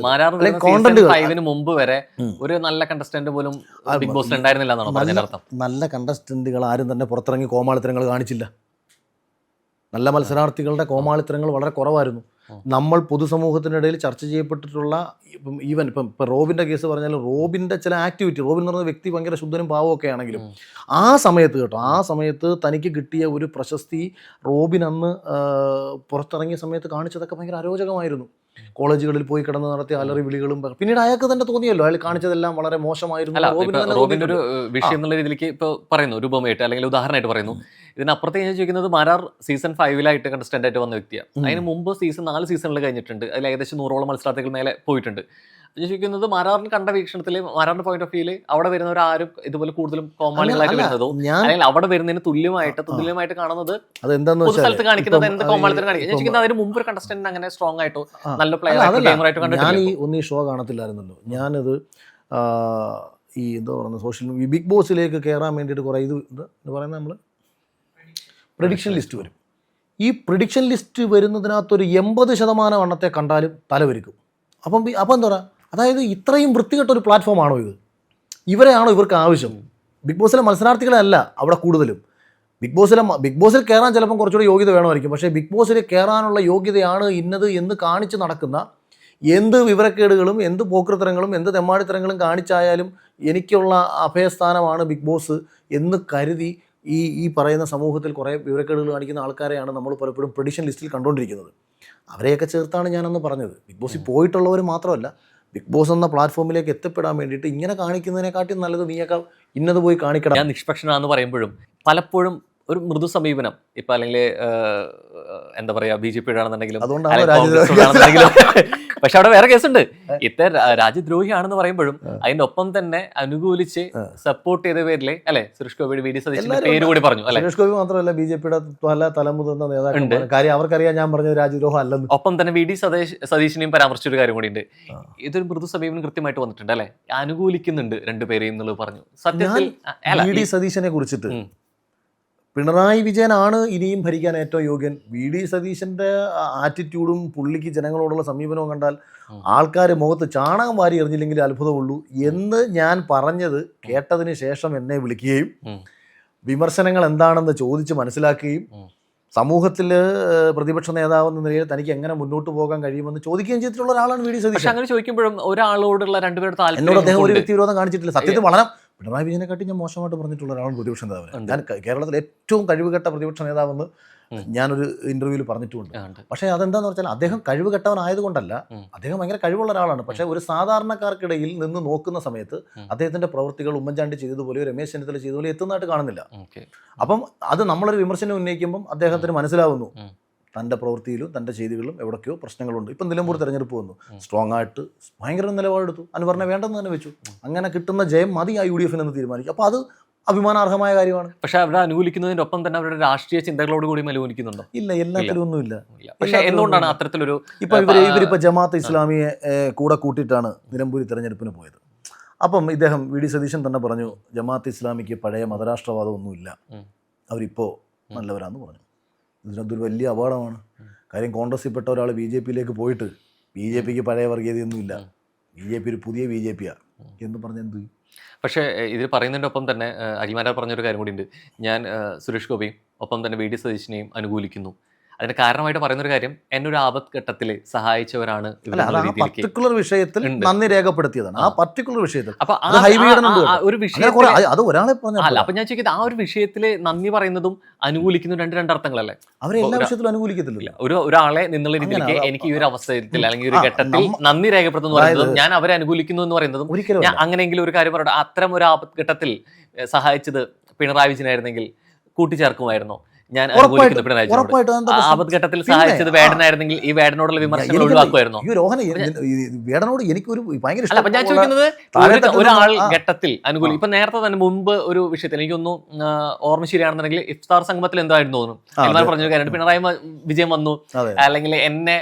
മാരാറിന് മുമ്പ് വരെ ഒരു നല്ല കണ്ടസ്റ്റന്റ് പോലും ബിഗ് ബോസിൽ ഉണ്ടായിരുന്നില്ല എന്നാണ് പറഞ്ഞതിന്റെ അർത്ഥം. നല്ല കണ്ടസ്റ്റന്റുകൾ ആരും തന്നെ പുറത്തിറങ്ങി കോമാളിത്തരങ്ങൾ കാണിച്ചില്ല. നല്ല മത്സരാർത്ഥികളുടെ കോമാളിത്തരങ്ങൾ വളരെ കുറവായിരുന്നു. നമ്മൾ പൊതുസമൂഹത്തിനിടയിൽ ചർച്ച ചെയ്യപ്പെട്ടിട്ടുള്ള ഈവൻ ഇപ്പം റോബിൻ്റെ കേസ് പറഞ്ഞാലും റോബിൻ്റെ ചില ആക്ടിവിറ്റി, റോബിൻ എന്ന് പറയുന്ന വ്യക്തി ഭയങ്കര ശുദ്ധനും പാവമൊക്കെ ആണെങ്കിലും ആ സമയത്ത് തനിക്ക് കിട്ടിയ ഒരു പ്രശസ്തി റോബിൻ അന്ന് പുറത്തിറങ്ങിയ സമയത്ത് കാണിച്ചതൊക്കെ ഭയങ്കര അരോചകമായിരുന്നു. കോളേജുകളിൽ പോയി കിടന്ന് നടത്തിയ അലറി വിളികളും പിന്നീട് അയാൾക്ക് തന്നെ തോന്നിയല്ലോ അയാൾ കാണിച്ചതെല്ലാം വളരെ മോശമായിരുന്നു. റോബിന്റെ ഒരു വിഷയം എന്നുള്ള രീതിയിലേക്ക് ഇപ്പോൾ പറയുന്നു, രൂപമായിട്ട് അല്ലെങ്കിൽ ഉദാഹരണമായിട്ട് പറയുന്നു. ഇതിനപ്പുറത്ത് ഞാൻ ചോദിക്കുന്നത് മാരാർ സീസൺ 5 കണ്ടസ്റ്റന്റ് ആയിട്ട് വന്ന വ്യക്തിയാണ്. അതിന് മുമ്പ് സീസൺ 4 സീസണുകൾ കഴിഞ്ഞിട്ടുണ്ട്. അതിൽ ഏകദേശം 100ഓളം മത്സരാർത്ഥികൾ മേലെ പോയിട്ടുണ്ട്. ഞാൻ ചോദിക്കുന്നത് മാരാറിന് കണ്ട വീക്ഷണത്തിൽ, മാരാറിന്റെ പോയിന്റ് ഓഫ് വ്യൂല് അവിടെ വരുന്നവരാരും ഇതുപോലെ കൂടുതലും കോമാളികളായിട്ട് വരുന്നതോ അല്ലെങ്കിൽ അവിടെ വരുന്നതിന് തുല്യമായിട്ട് കാണുന്നത് പൊതു സ്ഥലത്ത് കാണിക്കുന്നത് എന്ത് കോമാളിത്തരം കാണിക്കും? ഞാൻ ചോദിക്കുന്നത് അതിന് മുമ്പ് ഒരു കണ്ടസ്റ്റന്റ് അങ്ങനെ സ്ട്രോങ് ആയിട്ടോ നല്ല പ്ലെയർ ആയിട്ട് കണ്ടിട്ടില്ല. ഞാൻ ഈ ഷോ കാണത്തില്ലായിരുന്നല്ലോ. ഞാനത് ഈ എന്താ പറയുന്നത് സോഷ്യൽ ബിഗ് ബോസിലേക്ക് കയറാൻ വേണ്ടിയിട്ട് കുറേ ഇത് പറയുന്നത് നമ്മൾ പ്രെഡിക്ഷൻ ലിസ്റ്റ് വരും. ഈ പ്രിഡിക്ഷൻ ലിസ്റ്റ് വരുന്നതിനകത്തൊരു 80% എണ്ണത്തെ കണ്ടാലും തലവരിക്കും. അപ്പം എന്താ പറയുക, അതായത് ഇത്രയും വൃത്തികെട്ടൊരു പ്ലാറ്റ്ഫോമാണോ ഇത്? ഇവരെയാണോ ഇവർക്ക് ആവശ്യം? ബിഗ് ബോസിലെ മത്സരാർത്ഥികളല്ല അവിടെ കൂടുതലും. ബിഗ് ബോസിൽ കയറാൻ ചിലപ്പം കുറച്ചുകൂടി യോഗ്യത വേണമായിരിക്കും. പക്ഷേ ബിഗ് ബോസിൽ കയറാനുള്ള യോഗ്യതയാണ് ഇന്നത് എന്ന് കാണിച്ച് നടക്കുന്ന എന്ത് വിവരക്കേടുകളും എന്ത് പോക്കൃത്തരങ്ങളും എന്ത് തെമ്മാടിത്തരങ്ങളും കാണിച്ചായാലും എനിക്കുള്ള അഭയസ്ഥാനമാണ് ബിഗ് ബോസ് എന്ന് കരുതി ഈ പറയുന്ന സമൂഹത്തിൽ കുറേ വിവരക്കേടുകൾ കാണിക്കുന്ന ആൾക്കാരെയാണ് നമ്മൾ പലപ്പോഴും പ്രെഡിക്ഷൻ ലിസ്റ്റിൽ കണ്ടുകൊണ്ടിരിക്കുന്നത്. അവരെയൊക്കെ ചേർത്താണ് ഞാനന്ന് പറഞ്ഞത്. ബിഗ് ബോസിൽ പോയിട്ടുള്ളവർ മാത്രമല്ല, ബിഗ് ബോസ് എന്ന പ്ലാറ്റ്ഫോമിലേക്ക് എത്തിപ്പെടാൻ വേണ്ടിയിട്ട് ഇങ്ങനെ കാണിക്കുന്നതിനെക്കാട്ടും നല്ലത് നീയൊക്കെ ഇന്നത് പോയി കാണിക്കണം. ഞാൻ നിഷ്പക്ഷനാണെന്ന് പറയുമ്പോഴും പലപ്പോഴും ഒരു മൃദു സമീപനം ഇപ്പം അല്ലെങ്കിൽ എന്താ പറയുക BJP ആണെന്നുണ്ടെങ്കിലും പക്ഷെ അവിടെ വേറെ കേസുണ്ട്. ഇത്ര രാജ്യദ്രോഹിയാണെന്ന് പറയുമ്പോഴും അതിന്റെ ഒപ്പം തന്നെ അനുകൂലിച്ച് സപ്പോർട്ട് ചെയ്ത പേരിലെ അല്ലെ സുരേഷ് ഗോപി, VD സതീശന്റെ പേര് കൂടി പറഞ്ഞു. അല്ലെ സുരേഷ് ഗോപി മാത്രമല്ല BJPയുടെ പല തലമുതിർന്ന നേതാക്കളുണ്ട്. കാര്യം അവർക്കറിയാം ഞാൻ പറഞ്ഞത് രാജ്യദ്രോഹം അല്ലെന്ന്. ഒപ്പം തന്നെ VD സതീശനെയും പരാമർശിച്ചൊരു കാര്യം കൂടി ഉണ്ട്. ഇതൊരു മൃദു സമീപനം കൃത്യമായിട്ട് വന്നിട്ടുണ്ട് അല്ലെ, അനുകൂലിക്കുന്നുണ്ട് രണ്ടുപേരെയും എന്നുള്ളത് പറഞ്ഞു. സത്യത്തിൽ VD സതീശനെ കുറിച്ചിട്ട് പിണറായി വിജയനാണ് ഇനിയും ഭരിക്കാൻ ഏറ്റവും യോഗ്യൻ. VD സതീശൻ്റെ ആറ്റിറ്റ്യൂഡും പുള്ളിക്ക് ജനങ്ങളോടുള്ള സമീപനവും കണ്ടാൽ ആൾക്കാർ മുഖത്ത് ചാണകം വാരി എറിഞ്ഞില്ലെങ്കിൽ അത്ഭുതമുള്ളൂ എന്ന് ഞാൻ പറഞ്ഞത് കേട്ടതിന് ശേഷം എന്നെ വിളിക്കുകയും വിമർശനങ്ങൾ എന്താണെന്ന് ചോദിച്ച് മനസ്സിലാക്കുകയും സമൂഹത്തിൽ പ്രതിപക്ഷ നേതാവെന്ന നിലയിൽ തനിക്ക് എങ്ങനെ മുന്നോട്ട് പോകാൻ കഴിയുമെന്ന് ചോദിക്കുകയും ചെയ്തിട്ടുള്ള ഒരാളാണ് VD സതീശൻ. അങ്ങനെ ചോദിക്കുമ്പോഴും ഒരാളോടുള്ള രണ്ടുപേരുടെ എന്നോട് അദ്ദേഹം ഒരു വ്യക്തിവിരോധം കാണിച്ചിട്ടില്ല. സത്യത്തിൽ വളരെ പിണറായി വിജയനെക്കാട്ടി ഞാൻ മോശമായിട്ട് പറഞ്ഞിട്ടുള്ള ഒരാളാണ് പ്രതിപക്ഷ നേതാവ്. ഞാൻ കേരളത്തിലെ ഏറ്റവും കഴിവുകെട്ട പ്രതിപക്ഷ നേതാവെന്ന് ഞാനൊരു ഇന്റർവ്യൂവിൽ പറഞ്ഞിട്ടുമുണ്ട്. പക്ഷേ അതെന്താന്ന് വെച്ചാൽ അദ്ദേഹം കഴിവുകെട്ടവനായതുകൊണ്ടല്ല, അദ്ദേഹം ഭയങ്കര കഴിവുള്ള ഒരാളാണ്. പക്ഷേ ഒരു സാധാരണക്കാർക്കിടയിൽ നിന്ന് നോക്കുന്ന സമയത്ത് അദ്ദേഹത്തിന്റെ പ്രവൃത്തികൾ ഉമ്മൻചാണ്ടി ചെയ്തതുപോലെയോ രമേശ് ചെന്നിത്തല ചെയ്തതുപോലെ എത്തുന്നതായിട്ട് കാണുന്നില്ല. അപ്പം അത് നമ്മളൊരു വിമർശനം ഉന്നയിക്കുമ്പം അദ്ദേഹത്തിന് മനസ്സിലാവുന്നു തൻ്റെ പ്രവൃത്തിയിലും തൻ്റെ ചെയ്തികളിലും എവിടേക്കോ പ്രശ്നങ്ങളുണ്ട്. ഇപ്പം നിലമ്പൂർ തെരഞ്ഞെടുപ്പ് വന്നു, സ്ട്രോങ് ആയിട്ട് ഭയങ്കര നിലപാടെടുത്തു, അൻവറിനെ വേണ്ടെന്ന് തന്നെ വെച്ചു. അങ്ങനെ കിട്ടുന്ന ജയം മതി ആ UDF എന്ന് തീരുമാനിക്കും. അപ്പോൾ അത് അഭിമാനാർഹമായ കാര്യമാണ്. പക്ഷെ അവരെ അനുകൂലിക്കുന്നതിന്റെ ഒപ്പം തന്നെ അവരുടെ രാഷ്ട്രീയ ചിന്തകളോട് കൂടി അനുകൂലിക്കുന്നുണ്ടോ? ഇല്ല, എല്ലാത്തിലും ഒന്നുമില്ല. പക്ഷെ എന്തുകൊണ്ടാണ് അത്തരത്തിലൊരു ഇവരിപ്പോൾ ജമാഅത്ത് ഇസ്ലാമിയെ കൂടെ കൂട്ടിയിട്ടാണ് നിലമ്പൂർ തെരഞ്ഞെടുപ്പിന് പോയത്. അപ്പം ഇദ്ദേഹം VD സതീശൻ തന്നെ പറഞ്ഞു ജമാഅത്ത് ഇസ്ലാമിക്ക് പഴയ മതരാഷ്ട്രവാദമൊന്നുമില്ല, അവരിപ്പോൾ നല്ലവരാന്ന് പറഞ്ഞു. ഇതിനകത്തൊരു വലിയ അപകടമാണ്. കാര്യം കോൺഗ്രസിൽപ്പെട്ട ഒരാൾ BJPയിലേക്ക് പോയിട്ട് BJPക്ക് പഴയ വർഗീയതയൊന്നുമില്ല, BJP ഒരു പുതിയ BJPയാണ് എന്ന് പറഞ്ഞ എന്ത്? പക്ഷേ ഇതിൽ പറയുന്നതിൻ്റെ ഒപ്പം തന്നെ അഖിൽമാരാർ പറഞ്ഞൊരു കാര്യം കൂടി ഉണ്ട്. ഞാൻ സുരേഷ് ഗോപിയും ഒപ്പം തന്നെ VD സതീശനെയും അനുകൂലിക്കുന്നു. അതിന് കാരണമായിട്ട് പറയുന്നൊരു കാര്യം, എന്നെ ഒരു ആപത്ഘട്ടത്തിൽ സഹായിച്ചവരാണ് പർട്ടിക്കുലർ വിഷയത്തിൽ നന്ദി രേഖപ്പെടുത്തിയതാണ്. ആ പർട്ടിക്കുലർ വിഷയത്തിൽ അപ്പൊ ഞാൻ ചോദിക്കുന്നത് ആ ഒരു വിഷയത്തില് നന്ദി പറയുന്നതും അനുകൂലിക്കുന്നതും രണ്ട് അർത്ഥങ്ങളല്ലേ? അവരെ എല്ലാ വിഷയത്തിലും അനുകൂലിക്കത്തില്ല. ഒരാളെ നിന്നുള്ള രീതിയിലേക്ക് എനിക്ക് ഈ ഒരു അവസരത്തിൽ അല്ലെങ്കിൽ ഒരു ഘട്ടത്തിൽ നന്ദി രേഖപ്പെടുത്തുന്നു പറയുന്നതും ഞാൻ അവരെ അനുകൂലിക്കുന്നു എന്ന് പറയുന്നതും ഒരിക്കലും അങ്ങനെയെങ്കിലും ഒരു കാര്യം പറയട്ടെ, അത്തരം ഒരു ആപത്ഘട്ടത്തിൽ സഹായിച്ചത് പിണറായി വിജയനായിരുന്നെങ്കിൽ കൂട്ടിച്ചേർക്കുമായിരുന്നോ? ഞാൻ അനുകൂലിക്കുന്നു പിണറായി വിജയനോട്. ഉറപ്പായിട്ടും അതെന്താ പ്രശ്നം? ആപത്ഘട്ടത്തിൽ സഹായിച്ചത് വേടനായിരുന്നെങ്കിൽ ഈ വേടനോടുള്ള വിമർശനങ്ങൾ ഒഴിവാക്കുമായിരുന്നോ? ഈ രോഹന വേടനോട് എനിക്കൊരു ഭയങ്കര അല്ല, അപ്പൊ ഞാൻ ചോദിക്കുന്നത് ഒരാൾ ഘട്ടത്തിൽ അനുകൂലി ഇപ്പൊ നേരത്തെ തന്നെ മുമ്പ് ഒരു വിഷയത്തിൽ എനിക്കൊന്നു ഓർമ്മ ശരിയാണെന്നുണ്ടെങ്കിൽ ഇഫ്താർ സംഗമത്തിൽ എന്തായിരുന്നു തോന്നുന്നു എന്നാൽ പറഞ്ഞ കാര്യം പിണറായി വിജയൻ വന്നു, അല്ലെങ്കിൽ എന്നെ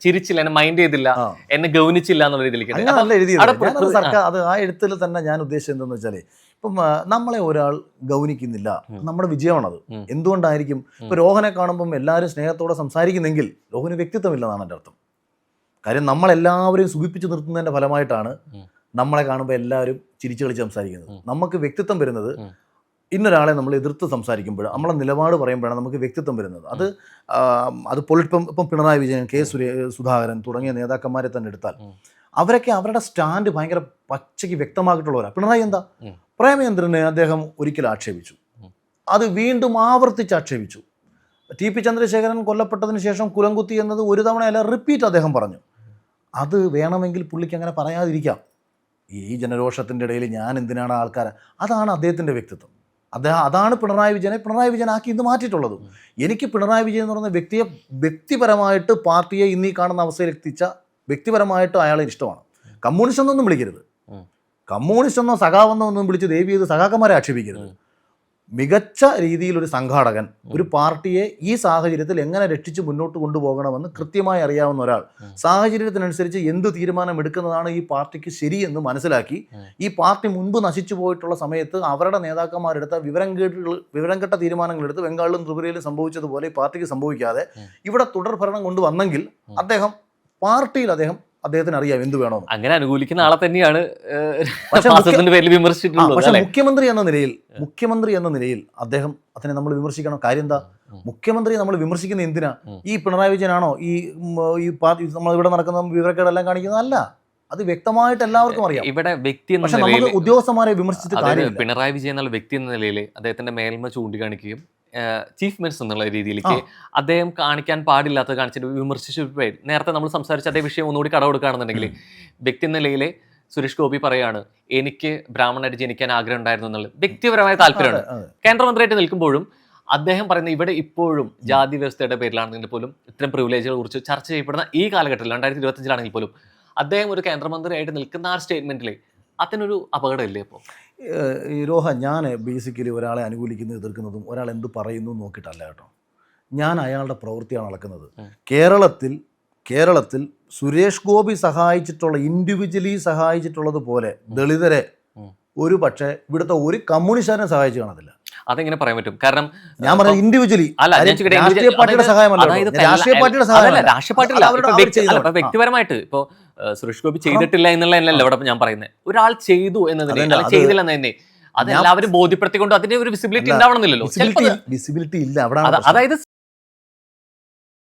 ചിരിച്ചില്ല, എന്നെ മൈൻഡ് ചെയ്തില്ല, എന്നെ ഗൗനിച്ചില്ല എന്നുള്ള രീതിയിലേക്ക് സർക്കാർ അത് ആ എഴുത്തിൽ തന്നെ ഞാൻ ഉദ്ദേശിച്ചത് എന്താണെന്ന് വെച്ചാല്, ഇപ്പം നമ്മളെ ഒരാൾ ഗൗനിക്കുന്നില്ല, നമ്മുടെ വിജയമാണത്. എന്തുകൊണ്ടായിരിക്കും? ഇപ്പൊ രോഹനെ കാണുമ്പം എല്ലാവരും സ്നേഹത്തോടെ സംസാരിക്കുന്നെങ്കിൽ രോഹന് വ്യക്തിത്വമില്ലെന്നാണ് എൻ്റെ അർത്ഥം. കാര്യം നമ്മളെല്ലാവരെയും സുഖിപ്പിച്ച് നിർത്തുന്നതിന്റെ ഫലമായിട്ടാണ് നമ്മളെ കാണുമ്പോൾ എല്ലാവരും ചിരിച്ചു കളിച്ച് സംസാരിക്കുന്നത്. നമുക്ക് വ്യക്തിത്വം വരുന്നത് ഇന്നൊരാളെ നമ്മൾ എതിർത്ത് സംസാരിക്കുമ്പോൾ, നമ്മളെ നിലപാട് പറയുമ്പോഴാണ് നമുക്ക് വ്യക്തിത്വം വരുന്നത്. അത് ഇപ്പം പിണറായി വിജയൻ, കെ സുധാകരൻ തുടങ്ങിയ നേതാക്കന്മാരെ തന്നെ എടുത്താൽ അവരൊക്കെ അവരുടെ സ്റ്റാൻഡ് ഭയങ്കര പച്ചയ്ക്ക് വ്യക്തമാക്കിയിട്ടുള്ളവരാണ്. പിണറായി എന്താ, പ്രേമചന്ദ്രനെ അദ്ദേഹം ഒരിക്കൽ ആക്ഷേപിച്ചു, അത് വീണ്ടും ആവർത്തിച്ച് ആക്ഷേപിച്ചു. ടി പി ചന്ദ്രശേഖരൻ കൊല്ലപ്പെട്ടതിന് ശേഷം കുലംകുത്തി എന്നത് ഒരു തവണയല്ല, റിപ്പീറ്റ് അദ്ദേഹം പറഞ്ഞു. അത് വേണമെങ്കിൽ പുള്ളിക്ക് അങ്ങനെ പറയാതിരിക്കാം. ഈ ജനരോഷത്തിൻ്റെ ഇടയിൽ ഞാൻ എന്തിനാണ് ആൾക്കാരെ, അതാണ് അദ്ദേഹത്തിൻ്റെ വ്യക്തിത്വം. അതാണ് പിണറായി വിജയനാക്കി ഇന്ന് മാറ്റിയിട്ടുള്ളത്. എനിക്ക് പിണറായി വിജയൻ എന്ന് പറയുന്ന വ്യക്തിയെ വ്യക്തിപരമായിട്ട് പാർട്ടിയെ ഇന്ന് ഈ കാണുന്ന അവസ്ഥയിൽ എത്തിച്ച വ്യക്തിപരമായിട്ട് അയാളെ ഇഷ്ടമാണ്. കമ്മ്യൂണിസ്റ്റ് എന്നൊന്നും വിളിക്കരുത്, കമ്മ്യൂണിസ്റ്റ് എന്നോ സഖാവെന്നോ ഒന്നും വിളിച്ച് ദയവ് ചെയ്ത് സഖാക്കന്മാരെ ആക്ഷേപിക്കരുത്. മികച്ച രീതിയിൽ ഒരു സംഘാടകൻ, ഒരു പാർട്ടിയെ ഈ സാഹചര്യത്തിൽ എങ്ങനെ രക്ഷിച്ച് മുന്നോട്ട് കൊണ്ടുപോകണമെന്ന് കൃത്യമായി അറിയാവുന്ന ഒരാൾ സാഹചര്യത്തിനനുസരിച്ച് എന്ത് തീരുമാനം എടുക്കുന്നതാണ് ഈ പാർട്ടിക്ക് ശരിയെന്ന് മനസ്സിലാക്കി, ഈ പാർട്ടി മുൻപ് നശിച്ചു പോയിട്ടുള്ള സമയത്ത് അവരുടെ നേതാക്കന്മാരെടുത്ത വിവരം കെട്ട തീരുമാനങ്ങളെടുത്ത് ബംഗാളിലും ത്രിപുരയിലും സംഭവിച്ചതുപോലെ ഈ പാർട്ടിക്ക് സംഭവിക്കാതെ ഇവിടെ തുടർ ഭരണം കൊണ്ടുവന്നെങ്കിൽ പാർട്ടിയിൽ അദ്ദേഹത്തിന് അറിയാം എന്ത് വേണോ. അങ്ങനെ അനുകൂലിക്കുന്ന ആളെ തന്നെയാണ് വിമർശിച്ചിട്ടുള്ളത്. പക്ഷെ മുഖ്യമന്ത്രി എന്ന നിലയിൽ അദ്ദേഹം അതിനെ നമ്മൾ വിമർശിക്കണം. കാര്യം എന്താ, മുഖ്യമന്ത്രിയെ നമ്മൾ വിമർശിക്കുന്നത് എന്തിനാ? ഈ പിണറായി വിജയനാണോ ഈ പാർട്ടി നമ്മൾ ഇവിടെ നടക്കുന്ന വിവരക്കേടെല്ലാം കാണിക്കുന്നതല്ല? അത് വ്യക്തമായിട്ട് എല്ലാവർക്കും അറിയാം. ഇവിടെ വ്യക്തി എന്ന പക്ഷെ നമുക്ക് ഉദ്യോഗസ്ഥന്മാരെ വിമർശിച്ചിട്ട് കാര്യമില്ല. പിണറായി വിജയൻ എന്നുള്ള വ്യക്തി എന്ന നിലയിൽ അദ്ദേഹത്തിന്റെ മേൽമ ചൂണ്ടിക്കാണിക്കുകയും ചീഫ് മിനിസ്റ്റർ എന്നുള്ള രീതിയിലേക്ക് അദ്ദേഹം കാണിക്കാൻ പാടില്ലാത്തത് കാണിച്ചിട്ട് വിമർശിച്ചു. നേരത്തെ നമ്മൾ സംസാരിച്ച അതേ വിഷയം ഒന്നുകൂടി കടമെടുക്കുകയാണെന്നുണ്ടെങ്കിൽ വ്യക്തി എന്ന നിലയിൽ സുരേഷ് ഗോപി പറയാണ് എനിക്ക് ബ്രാഹ്മണനായിട്ട് ജനിക്കാൻ ആഗ്രഹം ഉണ്ടായിരുന്നു എന്നുള്ളത് വ്യക്തിപരമായ താല്പര്യമാണ്. കേന്ദ്രമന്ത്രിയായിട്ട് നിൽക്കുമ്പോഴും അദ്ദേഹം പറയുന്നത് ഇവിടെ ഇപ്പോഴും ജാതി വ്യവസ്ഥയുടെ പേരിലാണെങ്കിൽ പോലും ഇത്തരം പ്രിവിലേജുകളെ കുറിച്ച് ചർച്ച ചെയ്യപ്പെടുന്ന ഈ കാലഘട്ടത്തിൽ 2025 പോലും അദ്ദേഹം ഒരു കേന്ദ്രമന്ത്രിയായിട്ട് നിൽക്കുന്ന ആ സ്റ്റേറ്റ്മെന്റിൽ അതിനൊരു അപകടമില്ലേ? ഇപ്പോൾ രോഹ, ഞാൻ ബേസിക്കലി ഒരാളെ അനുകൂലിക്കുന്നതും എതിർക്കുന്നതും ഒരാൾ എന്ത് പറയുന്നു നോക്കിയിട്ടല്ല കേട്ടോ. ഞാൻ അയാളുടെ പ്രവൃത്തിയാണ് അളക്കുന്നത്. കേരളത്തിൽ സുരേഷ് ഗോപി ഇൻഡിവിജ്വലി സഹായിച്ചിട്ടുള്ളത് പോലെ ദളിതരെ ഒരു പക്ഷേ ഇവിടുത്തെ ഒരു കമ്മ്യൂണിസ്റ്റുകാരനെ സഹായിച്ചു കാണത്തില്ല. അതെങ്ങനെ പറയാൻ പറ്റും? കാരണം ഞാൻ പറഞ്ഞത് ഇൻഡിവിജ്വലി രാഷ്ട്രീയ പാർട്ടിയുടെ സഹായമല്ല, വ്യക്തിപരമായിട്ട് ഇപ്പോ സുരേഷ് ഗോപി ചെയ്തിട്ടില്ല എന്നുള്ളതല്ല ഇവിടെ ഞാൻ പറയുന്നത്. ഒരാൾ ചെയ്തു എന്നതിനെ ചെയ്തില്ല എന്നതിനെ അത് എല്ലാവരും ബോധ്യപ്പെടുത്തിക്കൊണ്ട് അതിന്റെ ഒരു വിസിബിലിറ്റി ഉണ്ടാവണമെന്നില്ലല്ലോ. വിസിബിലിറ്റി ഇല്ല. അതായത്